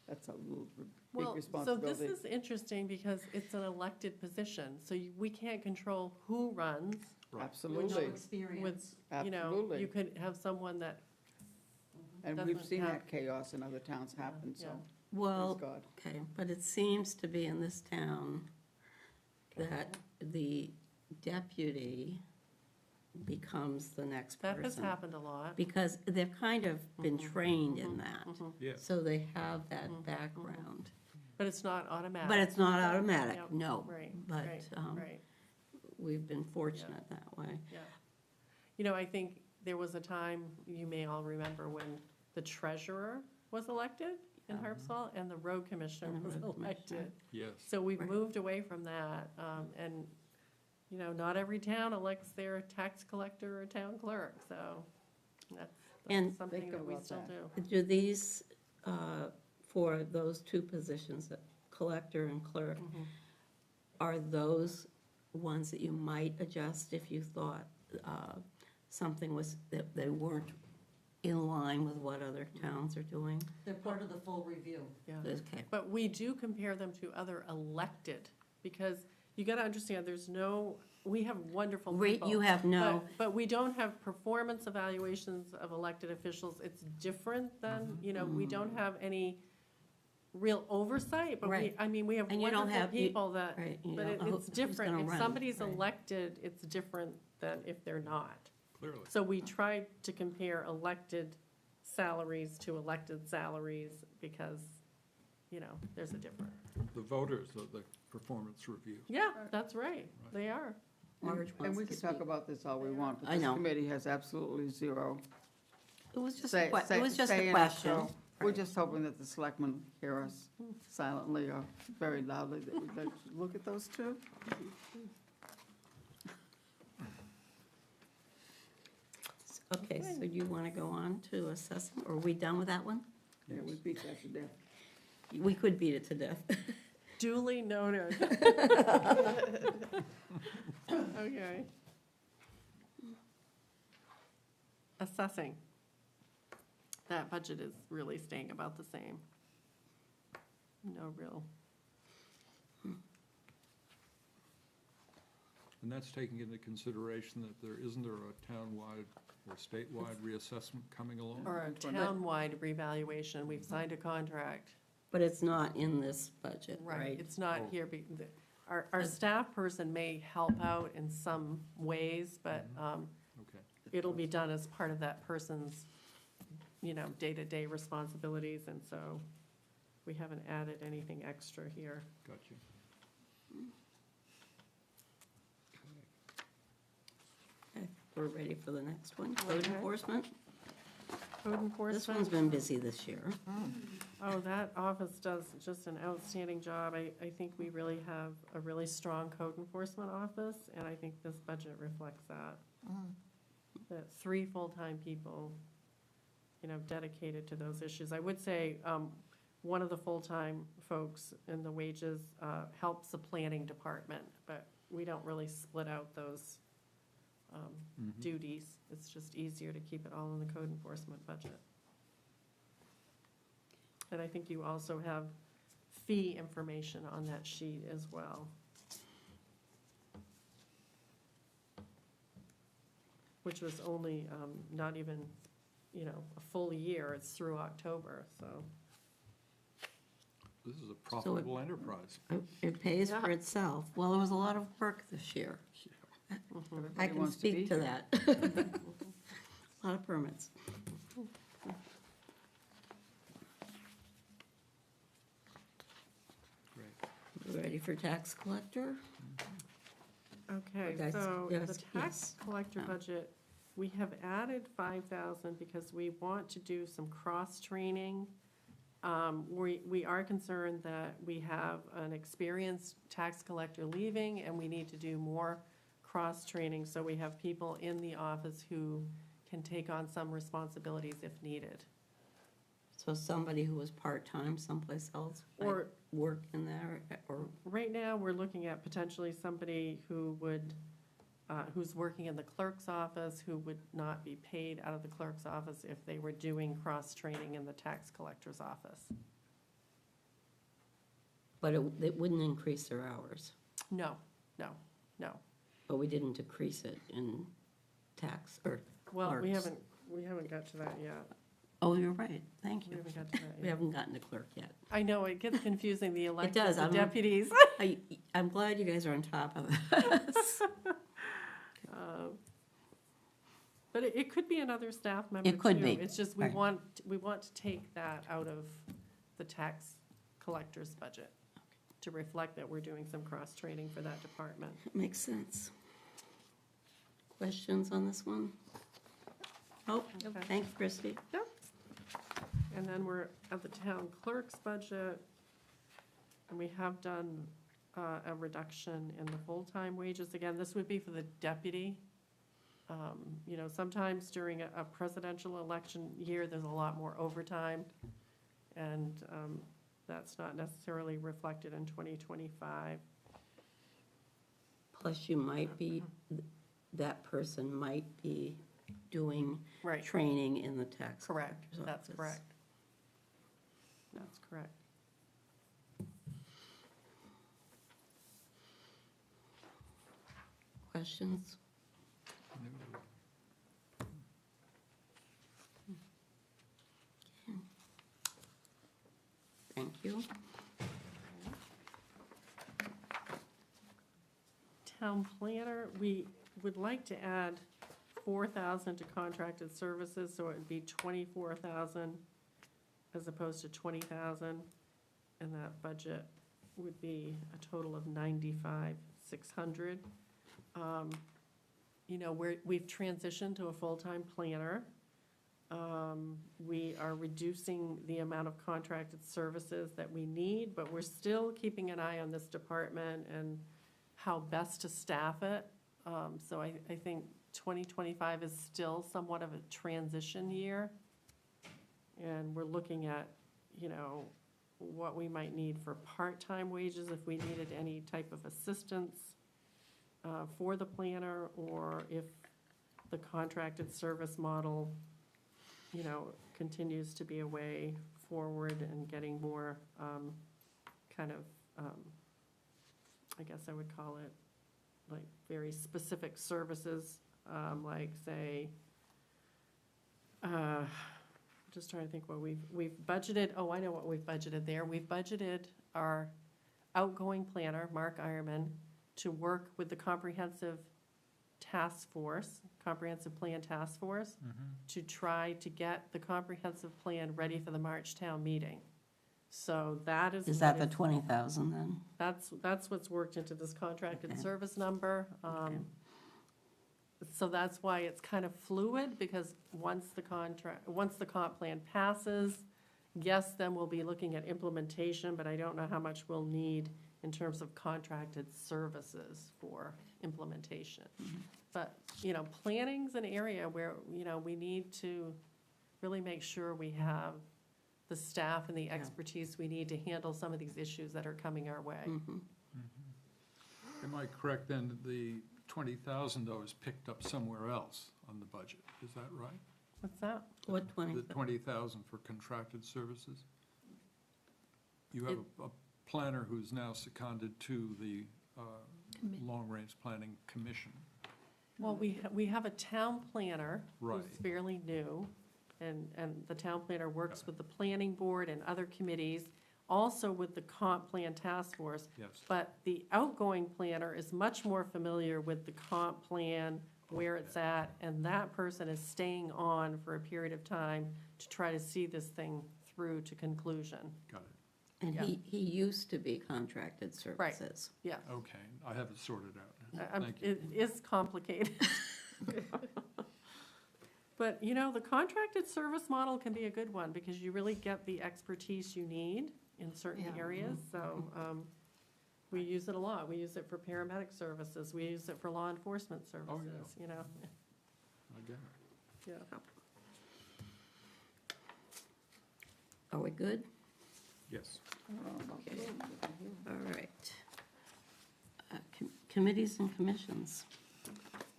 that's a big well, so responsibility. this is interesting because it's an elected position, so we can't control who runs. With no Absolutely, experience. You know, Absolutely. you could have someone that, and we've doesn't seen have- that chaos in other towns happen, so, yeah. well, praise God. okay, but it seems to be in this town that the deputy becomes the next That has person. happened a lot. Because they've kind of been trained in that, Yeah. so they have that background. But it's not automatic. But it's not automatic, Yep, no. Right, But right. we've been fortunate that way. Yeah. You know, I think there was a time, you may all remember, when the treasurer was elected in Harpswell and the road commissioner And the was road elected. commissioner. Yes. So we've Right. moved away from that, and, you know, not every town elects their tax collector or town clerk, so that's And- something Think that we about still that. do. Do these, for those two positions, the collector and clerk, Mhm. are those ones that you might adjust if you thought something was, that they weren't in line with what other towns are doing? They're part of the full review. Yeah. Okay. But we do compare them to other elected, because you gotta understand, we have wonderful people. You have no, But we don't have performance evaluations of elected officials. It's different than, you know, we don't have any real oversight, but Right. we have And you don't wonderful have- you- people that, right, you but don't know it's who's different. gonna If run, somebody's right. elected, it's different than if they're not. Clearly. So we try to compare elected salaries to elected salaries because, you know, there's a difference. The voters of the performance review. Yeah, that's right. They are. Marge And wants we to can talk speak. about this all we want, but I this know. committee has absolutely zero It was just, say, it was just say a in it, question. so we're Right. just hoping that the selectmen hear us silently or very loudly, that we let you look at those two. Okay, so you want to go on to assessment, or are we done with that one? Yeah, we beat that to death. We could beat it to death. Duly noted. Okay. Assessing. That budget is really staying about the same. No real, And that's taking into consideration that isn't there a townwide or statewide reassessment coming along? or a townwide revaluation. We've signed a contract. But it's not in this budget, right? It's not Oh. here. Our staff person may help out in some ways, but Okay. it'll be done as part of that person's, you know, day-to-day responsibilities, and so we haven't added anything extra here. Got you. Okay, we're ready for the next one. Code Okay. enforcement. Code This enforcement. one's been busy this year. Oh, that office does just an outstanding job. I think we really have a really strong code enforcement office, and I think this budget reflects that. That 3 full-time people, you know, dedicated to those issues. I would say, one of the full-time folks in the wages helps the planning department, but we don't really split out those Mhm. duties. It's just easier to keep it all in the code enforcement budget. And I think you also have fee information on that sheet as well. Which was only, not even, you know, a full year, it's through October, so. This is a profitable enterprise. It pays for Yeah. itself. Well, there was a lot of work this year. I Everybody can wants to be speak to here. that. A lot of permits. Great. Ready for tax collector? Okay, Yes, so the yes, tax yes. collector No. budget, we have added 5,000 because we want to do some cross-training. We are concerned that we have an experienced tax collector leaving, and we need to do more cross-training, so we have people in the office who can take on some responsibilities if needed. So somebody who was part-time someplace else might Or, work in there, or, right now, we're looking at potentially somebody who would, who's working in the clerk's office, who would not be paid out of the clerk's office if they were doing cross-training in the tax collector's office. but it wouldn't increase their hours. No, no. But we didn't decrease it in tax, or, Well, we Clerks. haven't got to that yet. oh, you're right, thank We you. haven't got to that We yet. haven't gotten to clerk yet. I know, it gets confusing, the elected, does, the I'm- deputies. I'm glad you guys are on top of this. But it could be another staff member too. It could be, It's just, we right. want to take that out of the tax collector's budget to reflect that we're doing some cross-training for that department. Makes sense. Questions on this one? Oh, Okay. thanks, Christie. And then we're at the town clerk's budget, and we have done a reduction in the full-time wages. Again, this would be for the deputy. You know, sometimes during a presidential election year, there's a lot more overtime, and that's not necessarily reflected in 2025. Plus, you might be, that person might be doing Right, training in the tax. correct, collector's that's office. correct. That's correct. Questions? Thank you. Town planner, we would like to add 4,000 to contracted services, so it would be 24,000 as opposed to 20,000. And that budget would be a total of 95,600. You know, we've transitioned to a full-time planner. We are reducing the amount of contracted services that we need, but we're still keeping an eye on this department and how best to staff it. So I think 2025 is still somewhat of a transition year. And we're looking at, you know, what we might need for part-time wages, if we needed any type of assistance for the planner, or if the contracted service model, you know, continues to be a way forward and getting more kind of, I guess I would call it, like, very specific services, like, say, just trying to think what we've budgeted. Oh, I know what we've budgeted there. We've budgeted our outgoing planner, Mark Ironman, to work with the comprehensive plan task force, to try to get the comprehensive plan ready for the March town meeting. So that is. Is that the 20,000 then? That's what's worked into this contracted Okay. service number. Okay. So that's why it's kind of fluid, because once the comp plan passes, yes, then we'll be looking at implementation, but I don't know how much we'll need in terms of contracted services for implementation. But, you know, planning's an area where, you know, we need to really make sure we have the staff and the expertise we need to handle some of these issues that are coming our way. Mhm. Am I correct then, that the 20,000 though is picked up somewhere else on the budget? Is that right? What's that? What 20? The 20,000 for contracted services? You have a planner who's now seconded to the Long-Range Planning Commission. Well, we have a town planner who's Right. fairly new, and the town planner works with the planning board and other committees, also with the comp plan task force. Yes. But the outgoing planner is much more familiar with the comp plan, where it's at, and that person is staying on for a period of time to try to see this thing through to conclusion. Got it. And Yeah. he used to be contracted services. Yeah. Okay, I have it sorted out. I'm- Thank you. It is complicated. But, you know, the contracted service model can be a good one, because you really get the expertise you need in certain Yeah. areas, so, we use it a lot. We use it for paramedic services, we use it for law enforcement services, you know, I get it. yeah. Are we good? Yes. Okay. All right. Committees and commissions.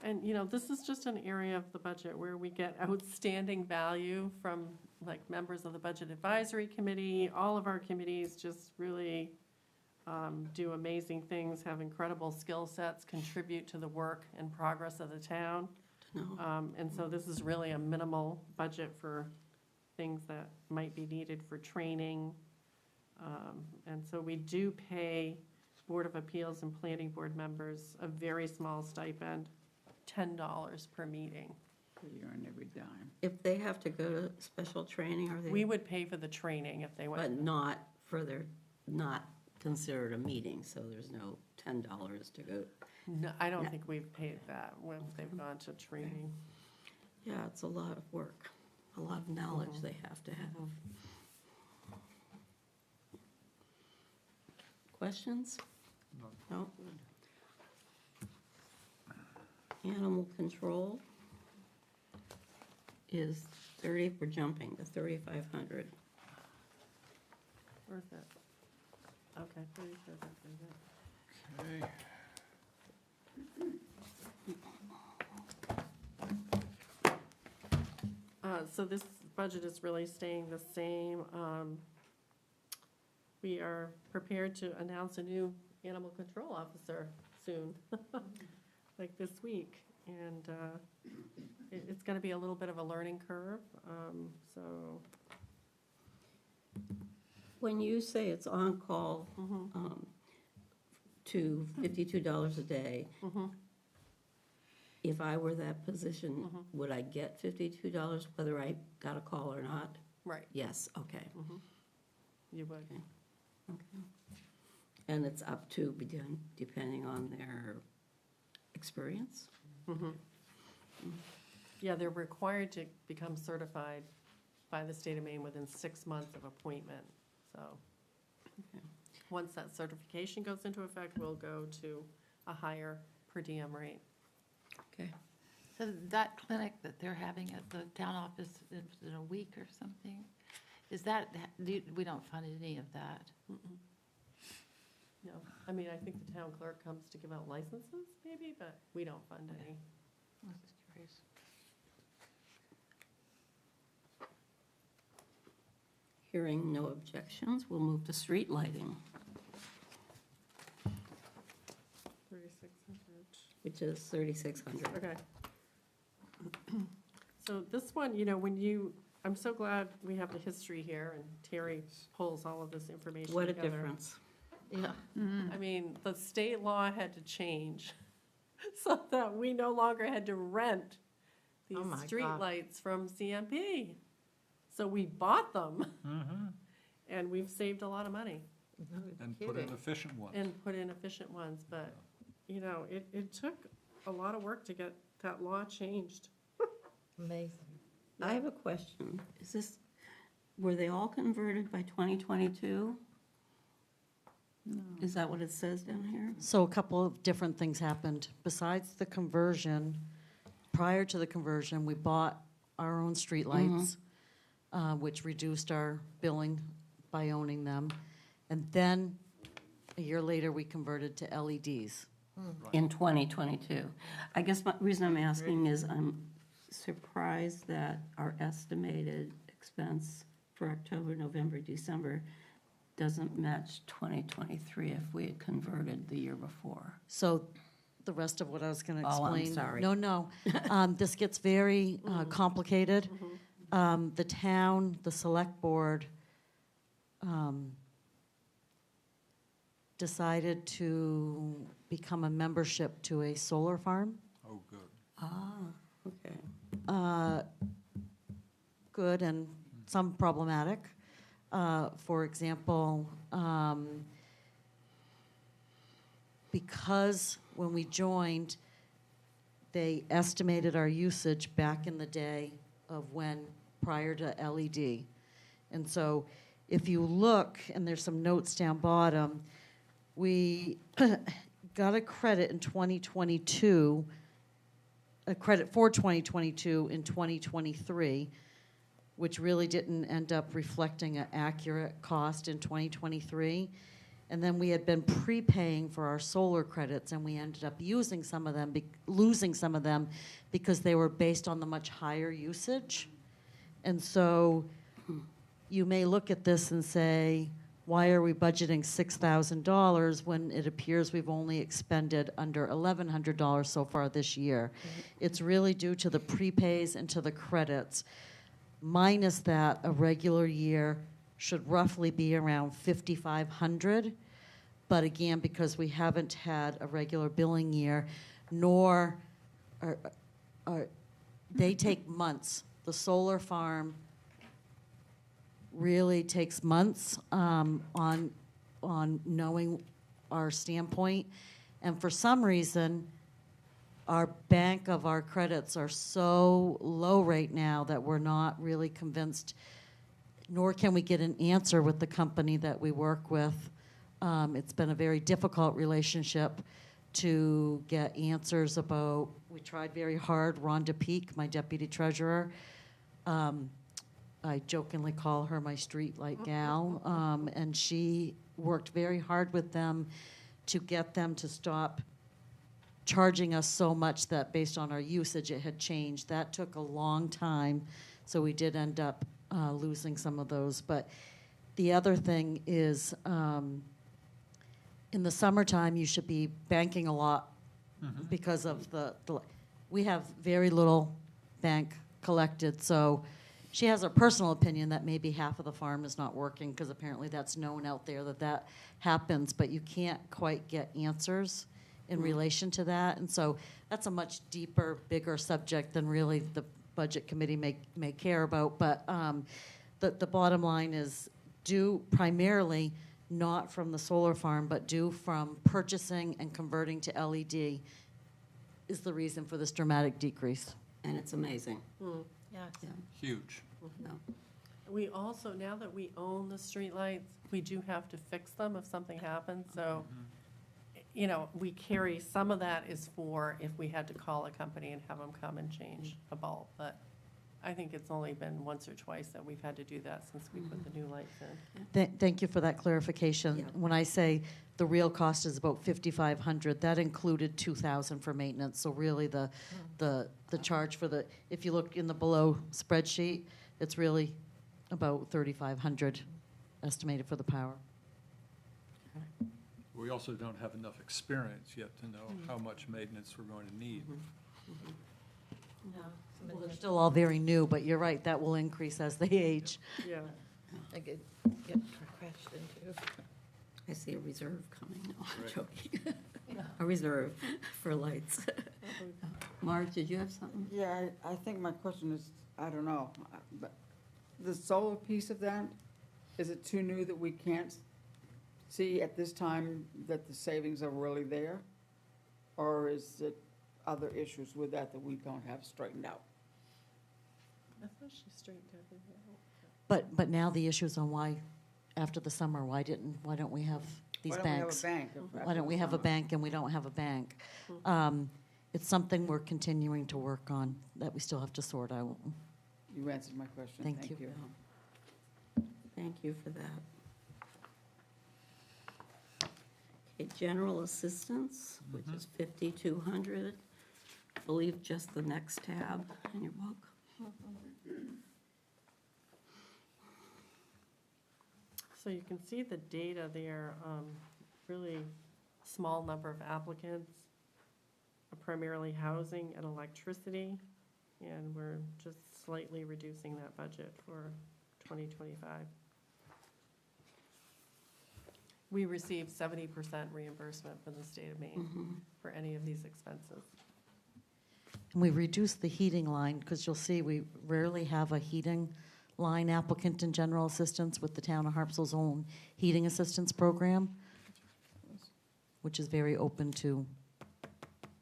And, you know, this is just an area of the budget where we get outstanding value from, like, members of the Budget Advisory Committee. All of our committees just really do amazing things, have incredible skill sets, contribute to the work and progress of the town. No. And so this is really a minimal budget for things that might be needed for training. And so we do pay Board of Appeals and Planning Board members a very small stipend, $10 per meeting. You earn every dime. If they have to go to special training, are they? We would pay for the training if they But went. not further, not considered a meeting, so there's no $10 to go. No, I don't No. think we've paid that when they've gone to training. Yeah, it's a lot of work, a lot of knowledge they have to have. Questions? No? Animal control is 30, we're jumping to 3,500. Where's that? Okay, 34, Okay. So this budget is really staying the same. We are prepared to announce a new animal control officer soon, like this week. And it's going to be a little bit of a learning curve, so. When you say it's on-call to $52 a day, if I were that position, would I get $52 whether I got a call or not? Right, Yes, okay. you would. Okay. And it's up to, depending on their experience? Yeah, they're required to become certified by the state of Maine within 6 months of appointment, so. Okay. Once that certification goes into effect, we'll go to a higher per diem rate. Okay. So that clinic that they're having at the town office in a week or something, is that, we don't fund any of that? No, I mean, I think the town clerk comes to give out licenses, maybe, but we don't fund any. I was just curious. Hearing no objections, we'll move to street lighting, 3,600. which is 3,600. Okay. So this one, I'm so glad we have the history here, and Terry pulls all of this information What a together. difference. Yeah. I mean, the state law had to change so that we no longer had to rent these Oh my God. streetlights from CMP. So we bought them, and we've saved a lot of money No And put in kidding. efficient ones. and put in efficient ones, but, it took a lot of work to get that law changed. Amazing. I have a question. Were they all converted by 2022? Is that what it says down here? So a couple of different things happened. Besides the conversion, prior to the conversion, we bought our own streetlights, which reduced our billing by owning them. And then, a year later, we converted to LEDs. In 2022. I guess my reason I'm asking is I'm surprised that our estimated expense for October, November, December doesn't match 2023 if we had converted the year before. So the rest of what I was going to Oh, I'm explain. sorry. No. This gets very complicated. The town, the select board decided to become a membership to a solar farm. Oh, good. Okay. Good and some problematic. For example, because when we joined, they estimated our usage back in the day of prior to LED. And so if you look, and there's some notes down bottom, we got a credit in 2022, a credit for 2022 in 2023, which really didn't end up reflecting an accurate cost in 2023. And then we had been prepaying for our solar credits, and we ended up using some of them, losing some of them, because they were based on the much higher usage. And so you may look at this and say, why are we budgeting $6,000 when it appears we've only expended under $1,100 so far this year? It's really due to the prepays and to the credits. Minus that, a regular year should roughly be around $5,500. But again, because we haven't had a regular billing year, nor they take months. The solar farm really takes months on knowing our standpoint. And for some reason, our bank of our credits are so low right now that we're not really convinced, nor can we get an answer with the company that we work with. It's been a very difficult relationship to get answers about. We tried very hard. Rhonda Peak, my deputy treasurer, I jokingly call her my street light gal, and she worked very hard with them to get them to stop charging us so much that based on our usage it had changed. That took a long time, so we did end up losing some of those. But the other thing is, in the summertime, you should be banking a lot because of we have very little bank collected. So she has a personal opinion that maybe half of the farm is not working, because apparently that's known out there that happens, but you can't quite get answers in relation to that. And so that's a much deeper, bigger subject than really the budget committee may care about. But the bottom line is, due primarily not from the solar farm, but due from purchasing and converting to LED is the reason for this dramatic decrease. And it's amazing. Yes. Yeah. Huge. No. We also, now that we own the streetlights, we do have to fix them if something happens, so, you know, we carry, some of that is for if we had to call a company and have them come and change a bulb, but I think it's only been once or twice that we've had to do that since we put the new lights in. Thank you for that clarification. Yeah. When I say the real cost is about $5,500, that included $2,000 for maintenance. So really the charge for the, if you look in the below spreadsheet, it's really about $3,500 estimated for the power. We also don't have enough experience yet to know how much maintenance we're going to need. Well, they're still all very new, but you're right, that will increase as they age. Yeah. I get crashed into. I see a reserve coming. No, I'm Right. joking. A reserve for lights. Mark, did you have something? Yeah, I think my question is, I don't know, but the solar piece of that, is it too new that we can't see at this time that the savings are really there? Or is it other issues with that we don't have straightened out? I thought she straightened everything out. But now the issue's on why, after the summer, why don't we have these banks? Why don't we have a bank? Why don't we have a bank and we don't have a bank? It's something we're continuing to work on, that we still have to sort out. You answered my question, Thank thank you. you. Thank you for that. Okay, general assistance, which is 5,200. I believe just the next tab in your book. So you can see the data there, really small number of applicants, primarily housing and electricity, and we're just slightly reducing that budget for 2025. We receive 70% reimbursement from the state of Maine for any of these expenses. And we reduced the heating line, because you'll see we rarely have a heating line applicant in general assistance with the town of Harpswell's own heating assistance program, which is very open to,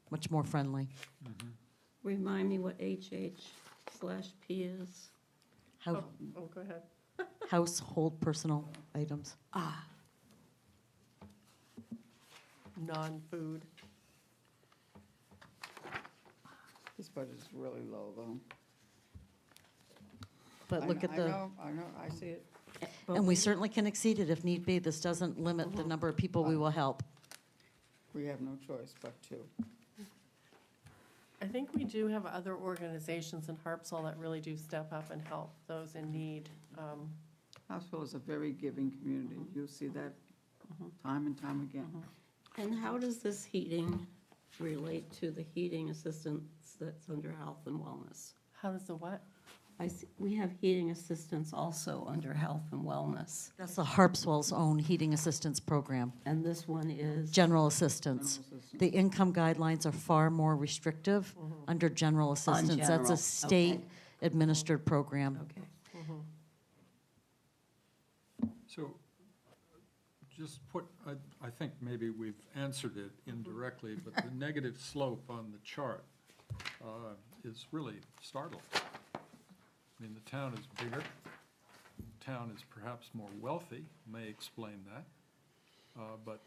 much more friendly. Remind me what HH/P is. Hou- Oh, go ahead. Household personal items. Ah, Non-food. This budget is really low, though. But look at the, I know, I see it. and we certainly can exceed it if need be. This doesn't limit the number of people we will help. We have no choice but to. I think we do have other organizations in Harpswell that really do step up and help those in need. Harpswell is a very giving community. You'll see that time and time again. and how does this heating relate to the heating assistance that's under health and wellness? How does the what? We have heating assistance also under health and wellness, That's the Harpswell's own heating assistance program, and this one is, general assistance. General assistance. The income guidelines are far more restrictive under general assistance. That's general, a state okay. administered program. okay. So, just put, I think maybe we've answered it indirectly, but the negative slope on the chart is really startling. I mean, the town is bigger, the town is perhaps more wealthy, may explain that, but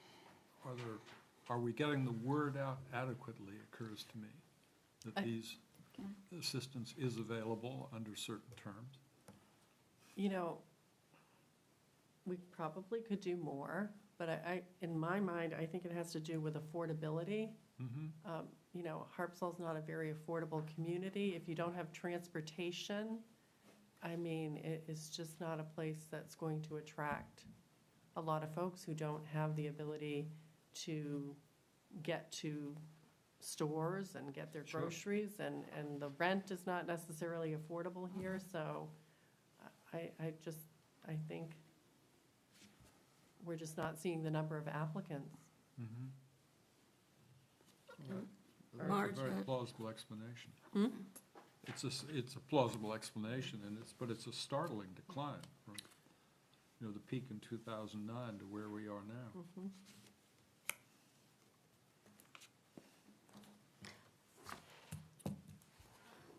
are we getting the word out adequately, occurs to me, that these assistance is available under certain terms? You know, we probably could do more, but in my mind, I think it has to do with affordability. You know, Harpswell's not a very affordable community. If you don't have transportation, I mean, it's just not a place that's going to attract a lot of folks who don't have the ability to get to stores and get their Sure. groceries, and the rent is not necessarily affordable here, so I think we're just not seeing the number of applicants. Marge, It's a very plausible explanation. Hmm? It's a plausible explanation, but it's a startling decline from, you know, the peak in 2009 to where we are now.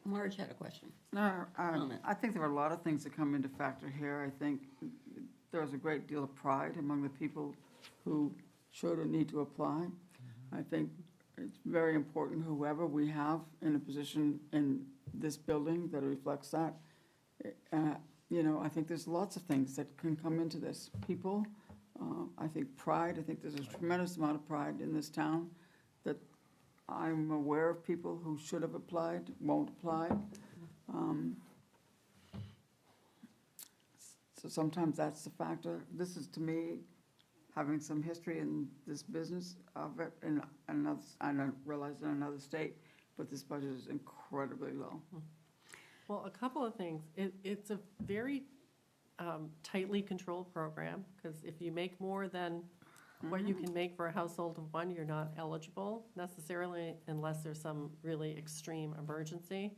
Marge had a question. No, Comment. I think there are a lot of things that come into factor here. I think there's a great deal of pride among the people who should or need to apply. I think it's very important, whoever we have in a position in this building that reflects that. You know, I think there's lots of things that can come into this. People, I think pride, I think there's a tremendous amount of pride in this town that I'm aware of people who should have applied, won't apply. So sometimes that's the factor. This is, to me, having some history in this business of it, in another, I don't realize in another state, but this budget is incredibly low. Well, a couple of things. It's a very tightly controlled program, because if you make more than what you can make for a household of one, you're not eligible necessarily unless there's some really extreme emergency.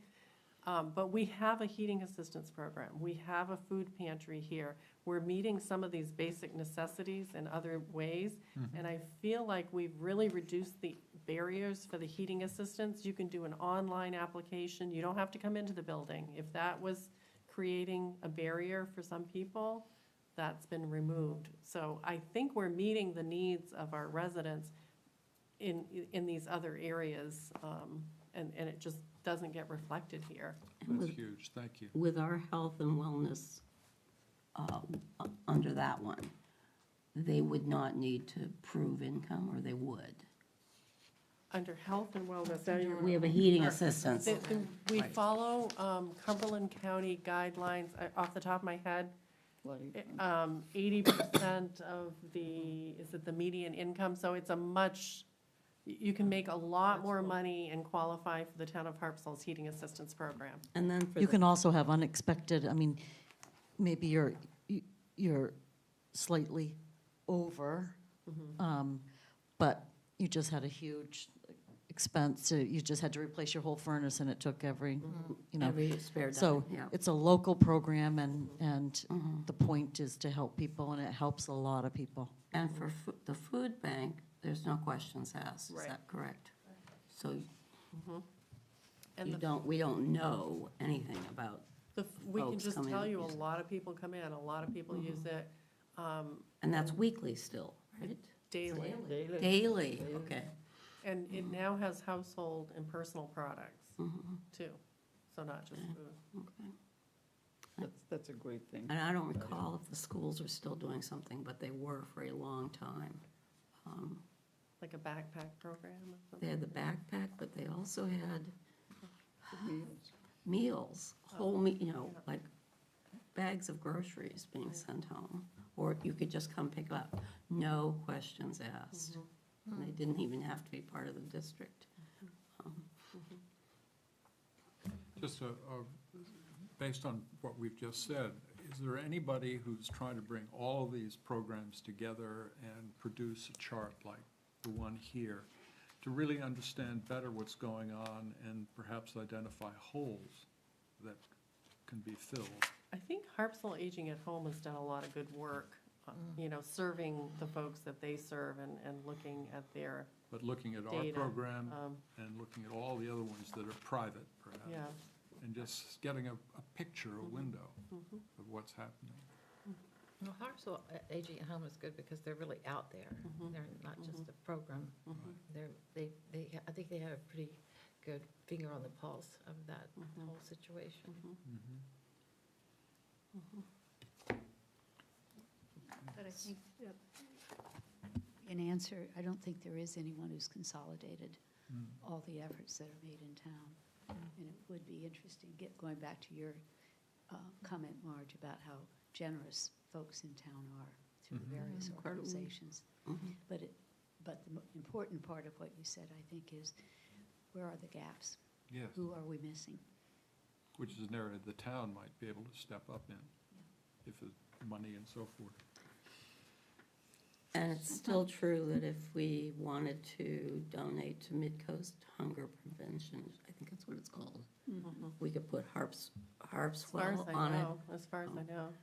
But we have a heating assistance program. We have a food pantry here. We're meeting some of these basic necessities in other ways. And I feel like we've really reduced the barriers for the heating assistance. You can do an online application. You don't have to come into the building. If that was creating a barrier for some people, that's been removed. So I think we're meeting the needs of our residents in these other areas, and it just doesn't get reflected here. That's huge, thank you. With our health and wellness under that one, they would not need to prove income, or they would? Under health and wellness, now you're. We have a heating assistance. We follow Cumberland County guidelines, off the top of my head. 80% of is it the median income? So it's you can make a lot more money and qualify for the town of Harpswell's heating assistance program. And then for You can also have unexpected, I mean, maybe you're slightly over, but you just had a huge expense, you just had to replace your whole furnace and it took every, you know. every spare So dime, yeah. it's a local program, and the point is to help people, and it helps a lot of people. And for the food bank, there's no questions asked, is Right. that correct? So And we don't know anything about, we can folks just come in tell and you, a use it. lot of people come in, a lot of people use it and that's weekly still, right? daily. Daily, okay. And it now has household and personal products, too, so not just food. That's a great thing. And I don't recall if the schools are still doing something, but they were for a long time. Like a backpack program or something? They had the backpack, but they also had Meals. meals, you know, like bags of groceries being sent home. Or you could just come pick up, no questions asked. And they didn't even have to be part of the district. Just based on what we've just said, is there anybody who's trying to bring all of these programs together and produce a chart like the one here to really understand better what's going on and perhaps identify holes that can be filled? I think Harpswell Aging at Home has done a lot of good work serving the folks that they serve and looking at their, But looking at our Data, program um, and looking at all the other ones that are private, perhaps. yeah. And just getting a picture, a window Mhm. of what's happening. Well, Harpswell Aging at Home is good because they're really out there. Mhm. They're not just a program. Mhm. I think they have a pretty good finger on the pulse of that Mhm. whole situation. Mhm. But I think, in answer, I don't think there is anyone who's consolidated all the efforts that are made in town. And it would be interesting, going back to your comment, Marge, about how generous folks in town are through the Mhm. various Incredible. organizations. Mhm. But the important part of what you said, I think, is where are the gaps? Yes, Who are we missing? which is an area the town might be able to step up in, if it's money and so forth. And it's still true that if we wanted to donate to Midcoast Hunger Prevention, I think that's what it's called, Mhm. we could put As far as Harpswell I on it, know, as far as I know.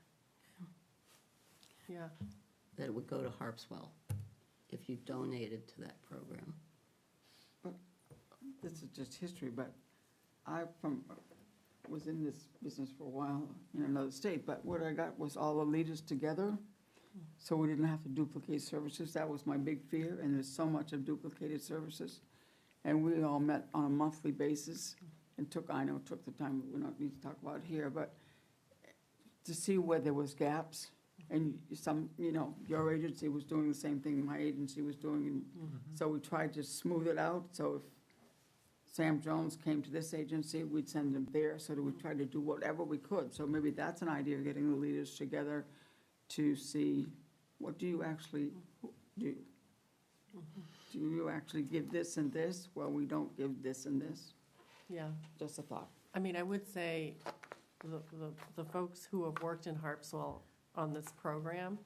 Yeah. that it would go to Harpswell if you donated to that program. This is just history, but was in this business for a while in another state, but what I got was all the leaders together, so we didn't have to duplicate services. That was my big fear, and there's so much of duplicated services. And we all met on a monthly basis and took the time, we don't need to talk about it here, but to see where there was gaps. And your agency was doing the same thing my agency was doing, and so we tried to smooth it out. So if Sam Jones came to this agency, we'd send him there, so that we tried to do whatever we could. So maybe that's an idea of getting the leaders together to see, what do you actually do? Do you actually give this and this? Well, we don't give this and this. Yeah. Just a thought. I mean, I would say the folks who have worked in Harpswell on this program,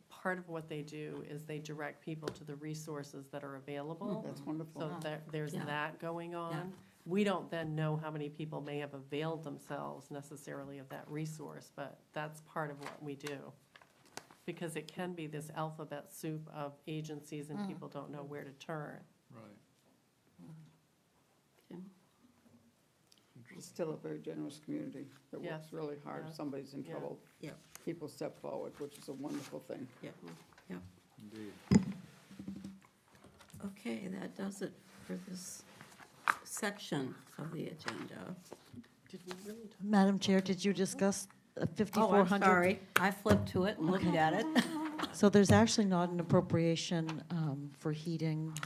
part of what they do is they direct people to the resources that are available. That's wonderful. So there's Yeah. that going Yeah. on. We don't then know how many people may have availed themselves necessarily of that resource, but that's part of what we do. Because it can be this alphabet soup of agencies and people don't know where to turn. Right. It's still a very generous community that Yes. works really hard. Yeah. If somebody's in Yeah. trouble, Yep. people step forward, which is a wonderful thing. Indeed. Okay, that does it for this section of the agenda. Did we really talk? Madam Chair, did you discuss Oh, I'm 5,400? sorry, I flipped to it and looked Okay. at it. So there's actually not an appropriation for heating,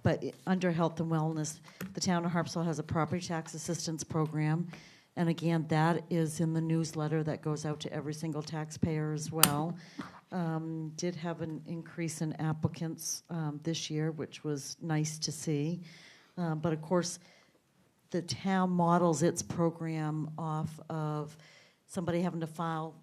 but under health and wellness, the town of Harpswell has a property tax assistance program. And again, that is in the newsletter that goes out to every single taxpayer as well. Did have an increase in applicants this year, which was nice to see. But of course, the town models its program off of somebody having to file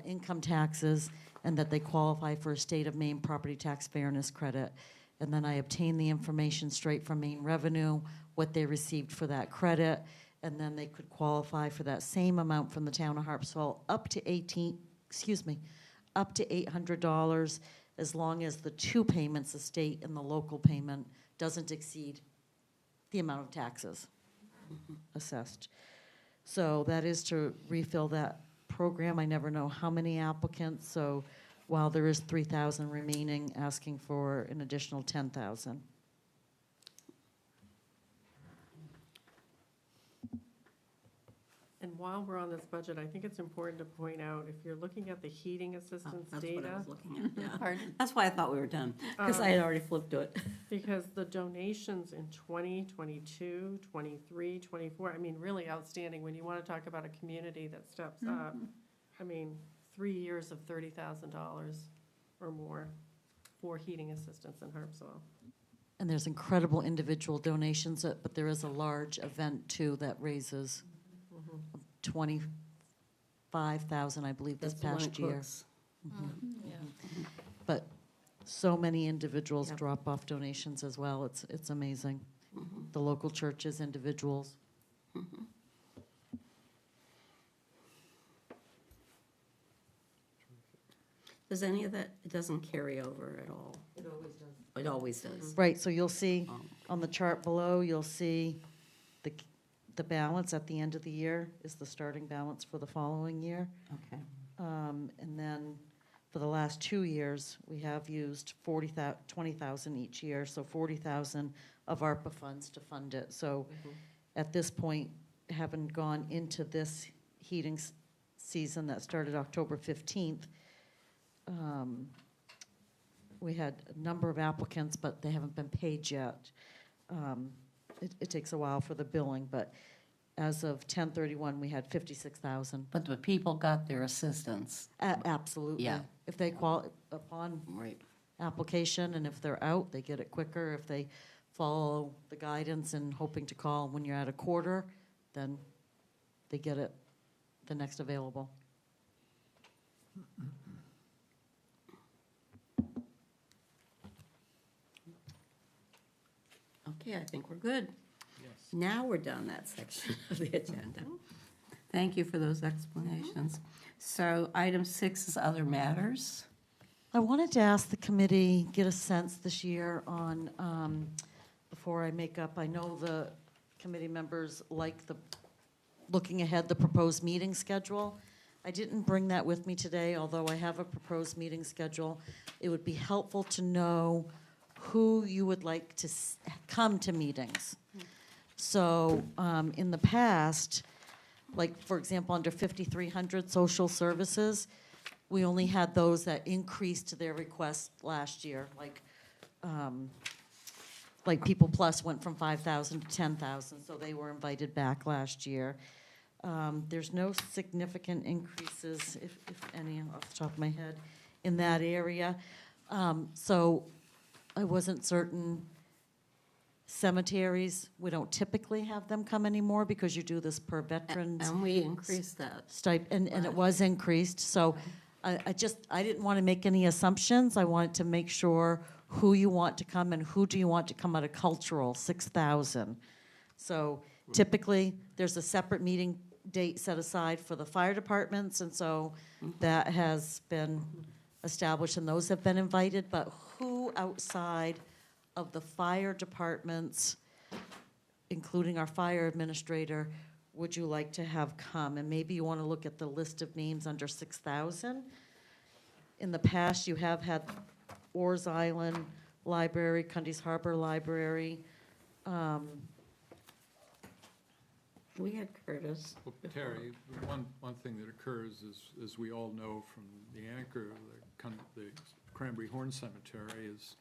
income taxes and that they qualify for a state of Maine property tax fairness credit. And then I obtain the information straight from Maine Revenue, what they received for that credit, and then they could qualify for that same amount from the town of Harpswell up to $800, as long as the two payments, the state and the local payment, doesn't exceed the amount of taxes assessed. So that is to refill that program. I never know how many applicants, so while there is 3,000 remaining, asking for an additional 10,000. And while we're on this budget, I think it's important to point out, if you're looking at the heating assistance That's what I data, was looking at, yeah. pardon? That's why I thought we were done, because I had already flipped to it. Because the donations in 2022, 23, 24, I mean, really outstanding. When you want to talk about a community that steps up, I mean, 3 years of $30,000 or more for heating assistance in Harpswell. And there's incredible individual donations, but there is a large event too that raises 25,000, I believe, this That's the one past at year. Cook's. Yeah. But so many individuals Yep. drop off donations as well. It's amazing. The local churches, individuals. Does any of that, it doesn't carry over at all? It always does. It always does. Right, so you'll see, Oh, on the chart below, you'll see the balance at the end of the year is the starting balance for the following year. okay. And then for the last 2 years, we have used 20,000 each year, so 40,000 of ARPA funds to fund it. So at this point, having gone into this heating season that started October 15th, we had a number of applicants, but they haven't been paid yet. It takes a while for the billing, but as of 10/31, we had 56,000. But the people got their assistance. Absolutely. Yeah. If they upon Right. application, and if they're out, they get it quicker. If they follow the guidance and hoping to call when you're at a quarter, then they get it the next available. Okay, I think we're good. Yes. Now we're done that section of the agenda. Thank you for those explanations. So item 6 is other matters. I wanted to ask the committee, get a sense this year on, before I make up, I know the committee members like looking ahead, the proposed meeting schedule. I didn't bring that with me today, although I have a proposed meeting schedule. It would be helpful to know who you would like to come to meetings. So in the past, like, for example, under 5300 social services, we only had those that increased their request last year, like People Plus went from 5,000 to 10,000, so they were invited back last year. There's no significant increases, if any, off the top of my head, in that area. So I wasn't certain. Cemeteries, we don't typically have them come anymore because you do this per veterans And we increased that. stipend, and it was increased. So I didn't want to make any assumptions. I wanted to make sure who you want to come and who do you want to come out of cultural, 6,000. So typically, there's a separate meeting date set aside for the fire departments, and so that has been established, and those have been invited. But who outside of the fire departments, including our fire administrator, would you like to have come? And maybe you want to look at the list of names under 6,000. In the past, you have had Orr's Island Library, Cundy's Harbor Library. We had Curtis. Well, Terry, one thing that occurs is, as we all know from the anchor, the Cranberry Horn Cemetery is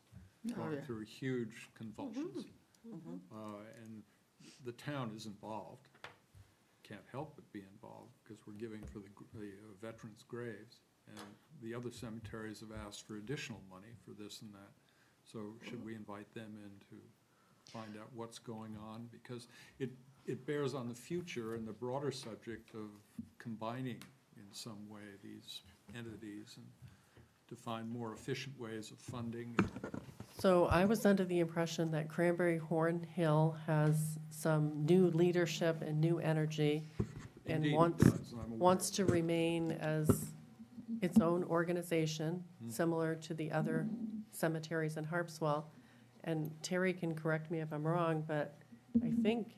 going yeah. through huge convulsions. And the town is involved, can't help but be involved, because we're giving for the veterans' graves. And the other cemeteries have asked for additional money for this and that. So should we invite them in to find out what's going on? Because it bears on the future and the broader subject of combining in some way these entities and to find more efficient ways of funding. So I was under the impression that Cranberry Horn Hill has some new leadership and new energy and Indeed it wants does, and I'm aware wants of to it. remain as its own organization, similar to the other cemeteries in Harpswell. And Terry can correct me if I'm wrong, but I think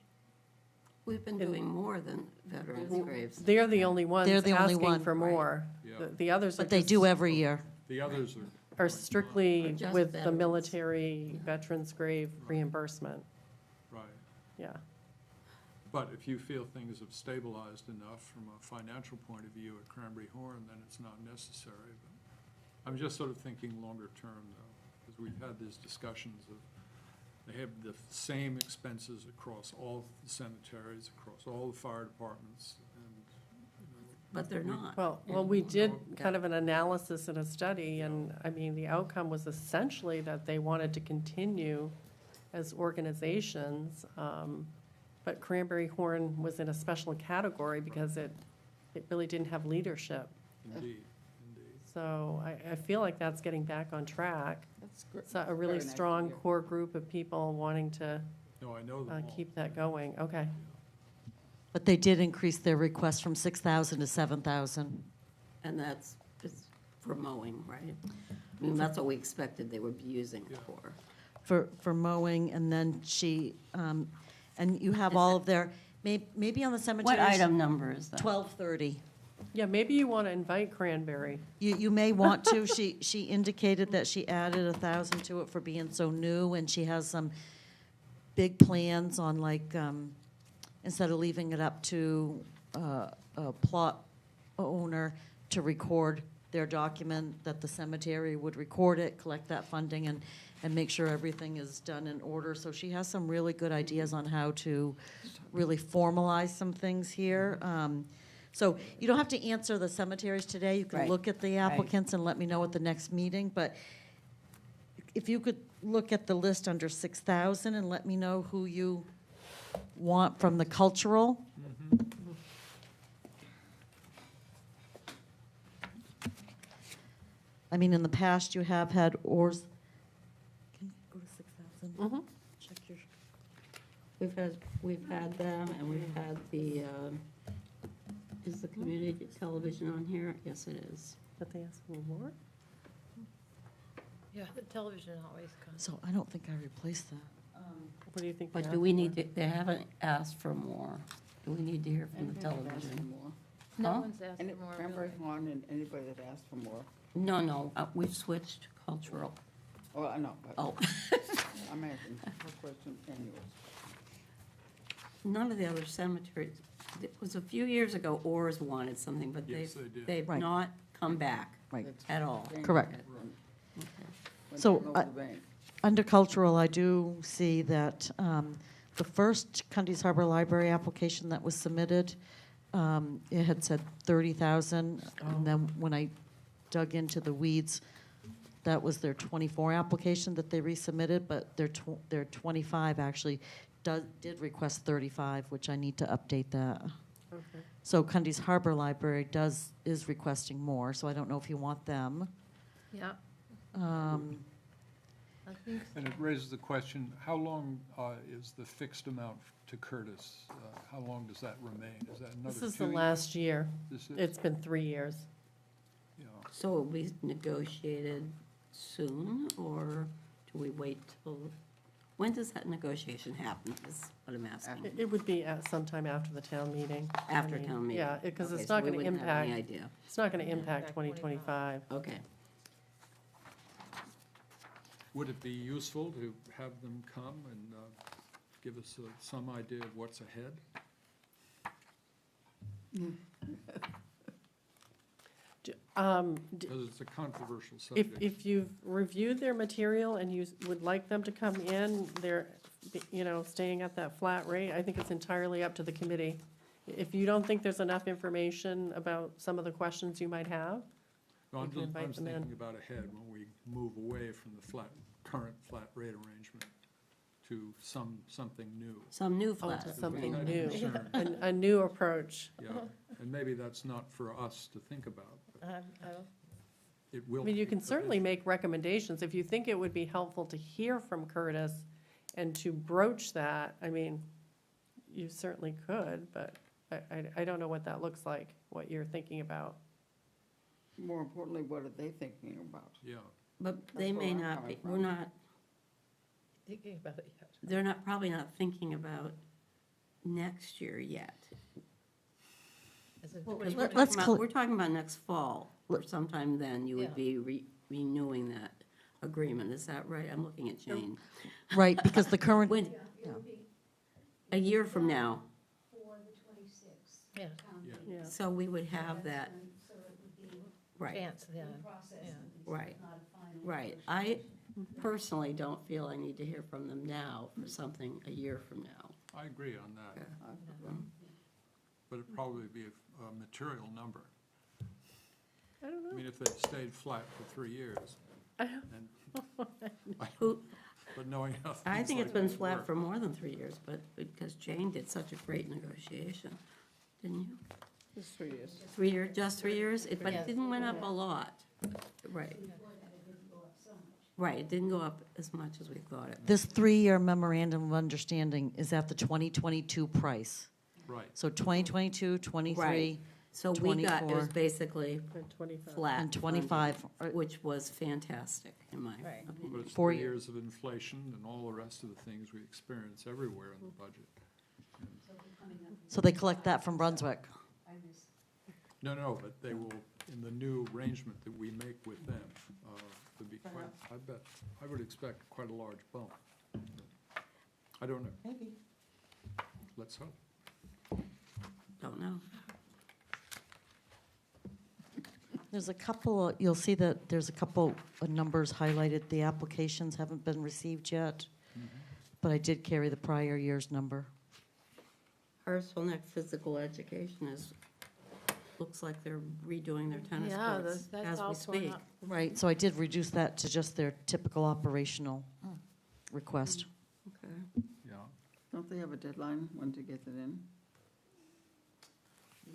We've been doing more than veterans' graves. they're the only ones They're the only asking one, for right. more. Yeah. The others are But they just- do every year. The others are strictly Or just with the veterans. military veterans grave reimbursement, right. yeah. But if you feel things have stabilized enough from a financial point of view at Cranberry Horn, then it's not necessary. But I'm just sort of thinking longer term, though, because we've had these discussions of, they have the same expenses across all the cemeteries, across all the fire departments, and, But they're not. Well, we did kind of an analysis and a study, and, I mean, the outcome was essentially that they wanted to continue as organizations, but Cranberry Horn was in a special category because it really didn't have leadership. indeed. So I feel like that's getting back on track. That's great. It's a really Very nice to strong hear. core group of people wanting to No, I know them all. keep that going, okay. But they did increase their request from 6,000 to 7,000. And that's, it's for mowing, right? I mean, that's what we expected they would be using it for. for mowing, and then she, and you have all of their, maybe on the cemeteries. What item number is that? 1230. Yeah, maybe you want to invite Cranberry. You may want to. She indicated that she added 1,000 to it for being so new, and she has some big plans on, like, instead of leaving it up to a plot owner to record their document, that the cemetery would record it, collect that funding, and make sure everything is done in order. So she has some really good ideas on how to really formalize some things here. So you don't have to answer the cemeteries today. You can Right. look at the applicants and let me know at the next meeting. But if you could look at the list under 6,000 and let me know who you want from the cultural. I mean, in the past, you have had Can you go to 6,000? Mhm. Check your. We've had them, and we've had the, is the community television on here? Yes, it is. But they asked for more? Yeah, the television always comes. So I don't think I replaced that. What do you think? But they do asked we for? need to, they haven't asked for more. Do we need to hear from the television? No Huh? one's asked And for more, Cranberry really. Lawn and anybody that asked for more. No, we've switched to cultural. Oh, I know, but Oh, I'm asking her question anyways. none of the other cemeteries, it was a few years ago, Oars wanted something, but Yes, they did. they've Right. not come back Right. It's at all. changed Correct. it when- when So, they moved the bank. Under cultural, I do see that the first Cundy's Harbor Library application that was submitted, it had said 30,000. And then when I dug into the weeds, that was their 24 application that they resubmitted, but their 25 actually did request 35, which I need to update that. Okay. So Cundy's Harbor Library is requesting more, so I don't know if you want them. Yeah, I think And it raises the question, how long is the fixed amount to Curtis? How long does that remain? Is that another 2 This years? is the last year. This is, It's been 3 years. yeah. So will we negotiated soon, or do we wait till, when does that negotiation happen, is what I'm asking? It would be at sometime after the town meeting. I After mean, town meeting? Yeah, because Okay, it's so not we going to wouldn't have any impact, idea. it's not going to Impact impact 2025. Okay. Would it be useful to have them come and give us some idea of what's ahead? Because it's a controversial subject. If you've reviewed their material and you would like them to come in, they're, staying at that flat rate, I think it's entirely up to the committee. If you don't think there's enough information about some of the questions you might have, No, we can invite I'm them in. thinking about ahead, when we move away from the current flat rate arrangement to something new. Some new oh, flat. to something Kind of new, concern. a new approach. Yeah, and maybe that's not for us to think about, but I don't it will. I mean, you be can certainly eventually. make recommendations. If you think it would be helpful to hear from Curtis and to broach that, I mean, you certainly could, but I don't know what that looks like, what you're thinking about. More importantly, what are they thinking about? Yeah, But they That's may where I'm not be, coming we're from. not, thinking about it yet. they're not, probably not thinking about next year yet. As in Because 2020. Let's we're talking about next fall, or sometime then you would Yeah. be renewing that agreement, is that right? I'm looking at Jane. Right, because the current, When, a year from now, Yeah, yeah. Yeah. so we would have that, right, chance, yeah, yeah. right, right. I personally don't feel I need to hear from them now for something a year from now. I agree on that, Okay. but it'd probably be a material number. I don't I know. mean, if they'd stayed flat for 3 years, and, Who, but knowing how things I think it's like been that flat work. for more than 3 years, but because Jane did such a great negotiation, didn't you? Just 3 years. 3 years, just 3 years? But Yeah. it didn't went up a lot. Right. Right, it didn't go up as much as we thought it. this 3-year memorandum of understanding is at the 2022 price. Right, So 2022, 23, Right. So we got, it was 24. basically And 25. flat. And 25, funding, which was fantastic, in my Right. opinion. But it's 4 3 years. years of inflation and all the rest of the things we experience everywhere in the budget. So they collect that from Brunswick. No, but they will, in the new arrangement that we make with them, to be quite, I bet, I would expect quite a large bump. I don't know. Maybe. Let's hope. Don't know. There's a couple, you'll see that there's a couple of numbers highlighted. The applications haven't been received yet, but I did carry the prior year's number. Harpswell Neck Physical Education is, looks like they're redoing their tennis Yeah, courts that's as all we torn speak. up. Right, so I did reduce that to just their typical operational request. Okay. Yeah. Don't they have a deadline when to get it in?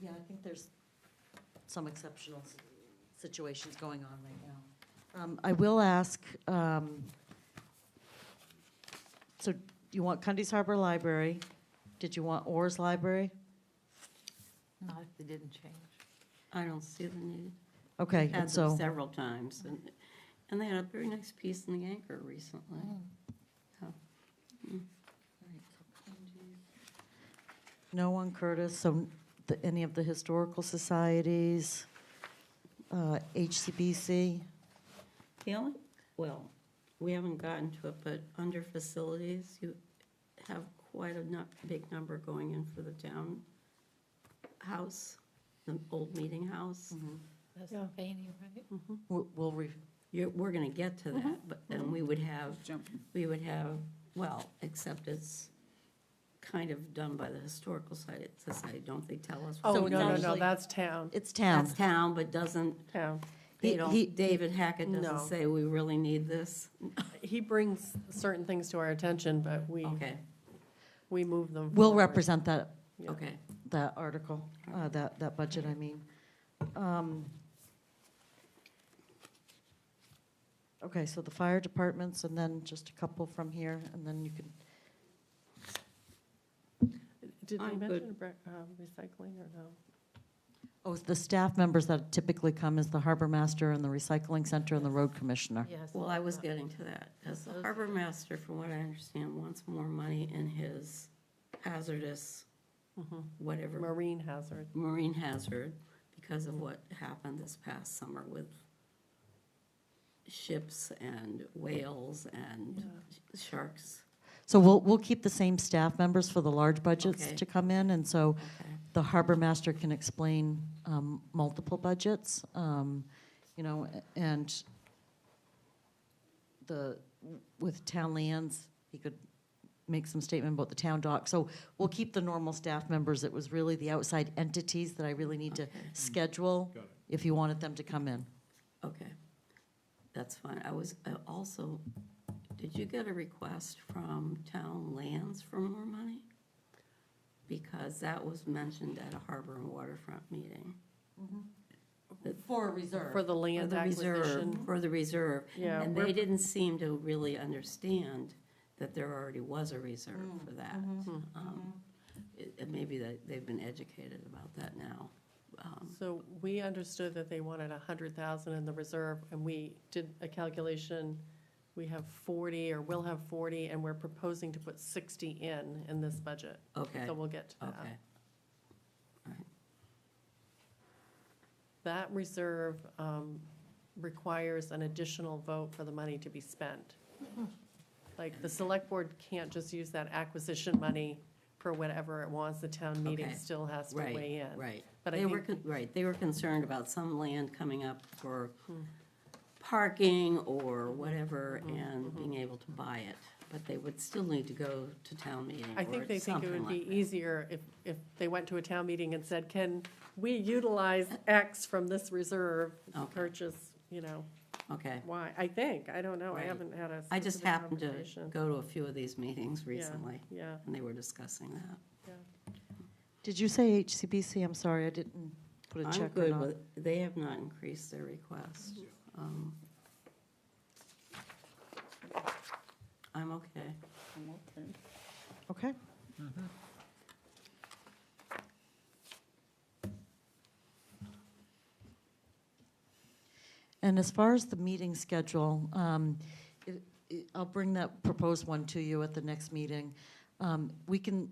Yeah, I think there's some exceptional situations going on right now. I will ask, so you want Cundy's Harbor Library? Did you want Orr's Library? Not if they didn't change. I don't see the need. Okay, Had and them so, several times, and they had a very nice piece in the Anchor recently. no one, Curtis, so any of the historical societies, HCBC? The only, well, we haven't gotten to it, but under facilities, you have quite a big number going in for the town house, the old meeting house. That's Yeah. the painting, right? We'll We're gonna get to that, but then we would have, Jumping. well, except it's kind of done by the historical society, don't they tell us? Oh, So no, it's no, no, actually- that's town, it's town. That's town, but doesn't, town. they He- don't, David Hackett No. doesn't say we really need this? He brings certain things to our attention, but Okay, we move them We'll forward. represent that, Yeah. okay. that article, that budget, I mean. Okay, so the fire departments, and then just a couple from here, and then you can, Did we I'm mention recycling or no? oh, the staff members that typically come is the harbor master and the recycling center and the road commissioner. Yes. Well, I was getting to that. As the harbor master, from what I understand, wants more money in his hazardous, whatever, Marine hazard. marine hazard because of what happened this past summer with ships and whales and sharks. So we'll keep the same staff members for the large budgets Okay. to come in, and so Okay. the harbor master can explain multiple budgets, and with town lands, he could make some statement about the town dock. So we'll keep the normal staff members. It was really the outside entities that I really need to schedule Got it. if you wanted them to come in. Okay, that's fine. I also, did you get a request from town lands for more money? Because that was mentioned at a harbor and waterfront meeting. For a reserve. For the For land the reserve, acquisition. for the reserve. Yeah, And we're- they didn't seem to really understand that there already was a reserve for that. Maybe that they've been educated about that now. So we understood that they wanted 100,000 in the reserve, and we did a calculation. We have 40, or we'll have 40, and we're proposing to put 60 in this budget. Okay, So we'll get to that. okay. That reserve requires an additional vote for the money to be spent. Like, the select board can't just use that acquisition money for whatever it wants. The town meeting Okay. still has to Right, weigh in. right. But I They were, think- right, they were concerned about some land coming up for parking or whatever and being able to buy it. But they would still need to go to town meeting I think or they think it something would be like that. easier if they went to a town meeting and said, can we utilize X from this reserve to Okay. purchase, Okay. Y? I think, I don't know, I Right. haven't had a I just specific happened to conversation. go to a few of these meetings recently, Yeah, and they were discussing that. yeah. Did you say HCBC? I'm sorry, I didn't put a I'm check or good not. with, they have not increased their request. I'm okay. I'm okay. Okay. And as far as the meeting schedule, I'll bring that proposed one to you at the next meeting. We can,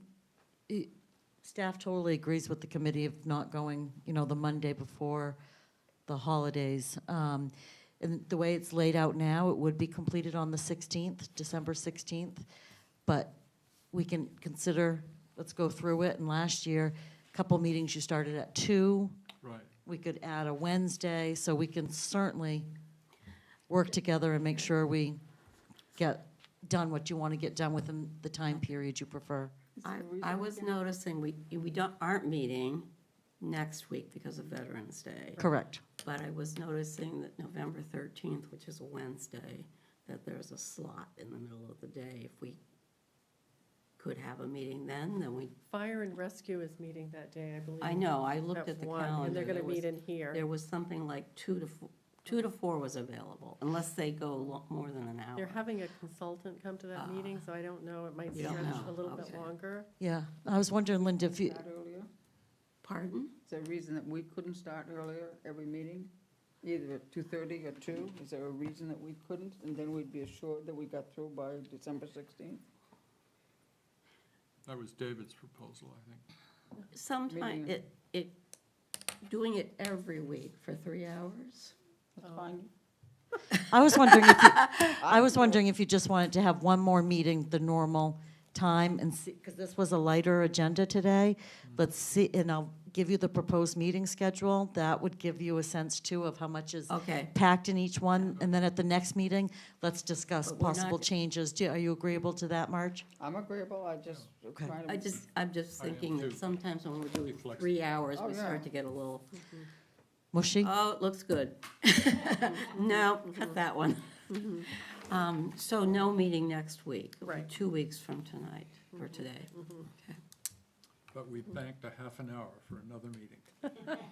staff totally agrees with the committee of not going, the Monday before the holidays. And the way it's laid out now, it would be completed on the 16th, December 16th. But we can consider, let's go through it. And last year, a couple meetings, you started at 2. Right. We could add a Wednesday, so we can certainly work together and make sure we get done what you want to get done within the time period you prefer. I was noticing we aren't meeting next week because of Veterans Day. Correct. But I was noticing that November 13th, which is a Wednesday, that there's a slot in the middle of the day. If we could have a meeting then we. Fire and Rescue is meeting that day, I believe. I know, I looked at the 1, calendar. and they're going to There meet was- in here. There was something like 2 to 4 was available, unless they go more than an hour. They're having a consultant come to that meeting, so I don't know, it might You don't stretch know. a little bit Okay. longer. Yeah, I was wondering, Linda, if you, Start earlier? Pardon? Is there a reason that we couldn't start earlier every meeting? Either at 2:30 or 2? Is there a reason that we couldn't? And then we'd be assured that we got through by December 16th? That was David's proposal, I think. Sometime, Meeting. doing it every week for 3 hours? That's fine. I was wondering if you just wanted to have one more meeting the normal time and see, because this was a lighter agenda today. Let's see, and I'll give you the proposed meeting schedule. That would give you a sense too of how much is Okay. packed in each one. And then at the next meeting, let's discuss But we're not possible g- changes. Are you agreeable to that, Marge? I'm agreeable, I just Okay. trying to. I'm just I am thinking that too. sometimes when we do Be flexible. 3 hours, Oh, we yeah. start to get a little, Mushy? oh, it looks good. No, cut that one. So no meeting next week. It'll be Right. 2 weeks from tonight, or today. Okay. But we banked a half an hour for another meeting.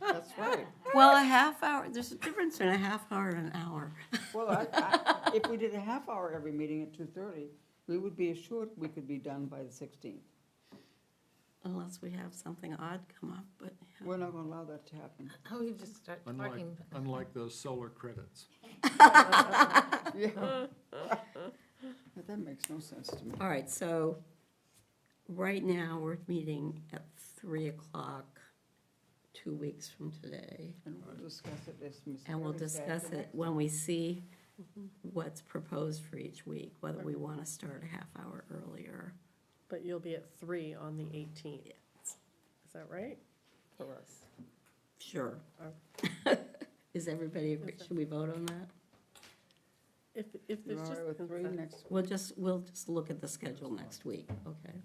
That's right. Well, a half hour, there's a difference in a half hour and an hour. Well, if we did a half hour every meeting at 2:30, we would be assured we could be done by the 16th. Unless we have something odd come up, but. yeah. We're not gonna allow that to happen. Oh, you just start talking. Unlike those solar credits. Yeah. But that makes no sense to me. All right, so right now, we're meeting at 3 o'clock, 2 weeks from today. And we'll discuss it as Ms. And we'll Perry said, discuss the it next- when we see what's proposed for each week, whether we want to start a half hour earlier. But you'll be at 3 on the 18th. Is that right? Correct. Sure. Oh. Is everybody, should we vote on that? If You there's all just right with 3 consent. next? We'll just look at the schedule next week, okay?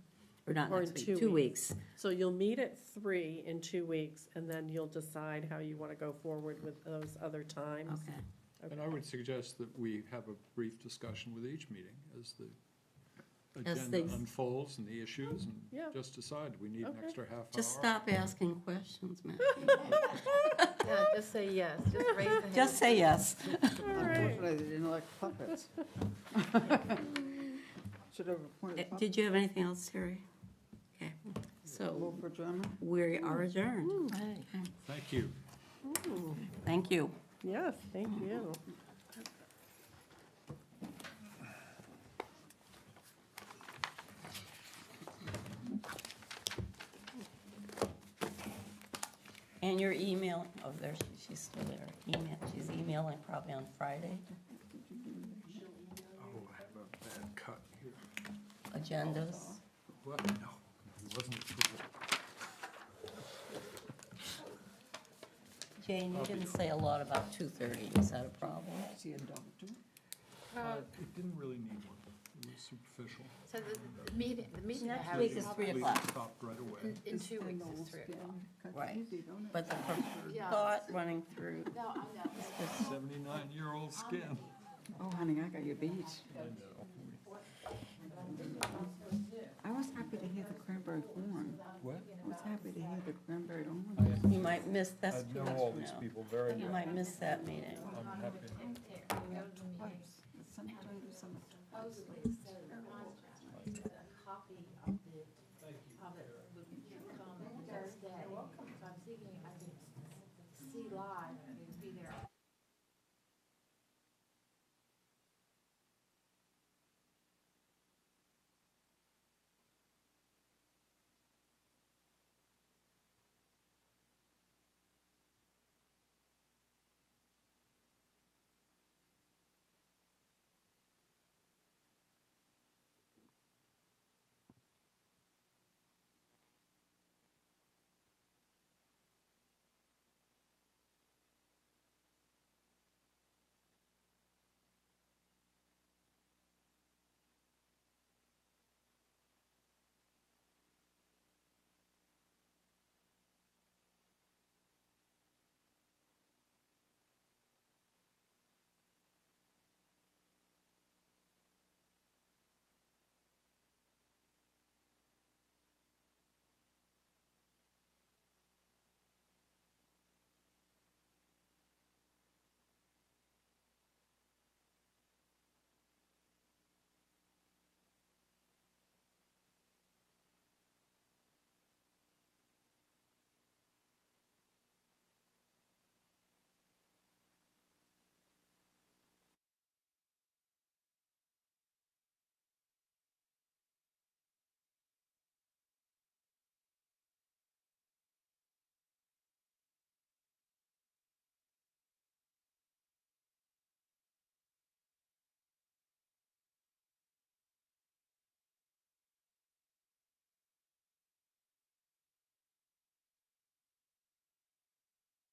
Or not Or in next 2 week, 2 weeks. So you'll meet at 3 in 2 weeks, and then you'll decide how you want to go forward with those other times. Okay. And I would suggest that we have a brief discussion with each meeting as the As agenda things- unfolds and the issues, Yeah. and just decide, we need an Okay. extra half hour. Just stop asking questions, Matt. Yeah, just say yes, just raise the hand. Just say yes. Unfortunately, they didn't like puppets. Should have appointed puppets. Did you have anything else, Terry? Okay, so Move for adjournment? we are adjourned. Thank you. Thank you. Yes, thank you. And your email, oh, there, she's still there. She's emailing probably on Friday, Oh, I have a bad cut here. agendas. What? No, it wasn't approval. Jane, you didn't say a lot about 2:30. Is that a problem? See a doctor? It didn't really need one. It was superficial. So the meeting I Next have week is is 3 Please o'clock. stopped right away. in 2 weeks is 3 o'clock. Right. Easy, don't it? But the Yeah. thought running through, No, I know. 79-year-old skin. Oh, honey, I got you beat. I know. I was happy to hear the cranberry horn. What? I was happy to hear the cranberry horn. you might miss, that's I 2 know weeks all from these now. people very You well. might miss that meeting. I'm happy. Twice. Sometimes, sometimes.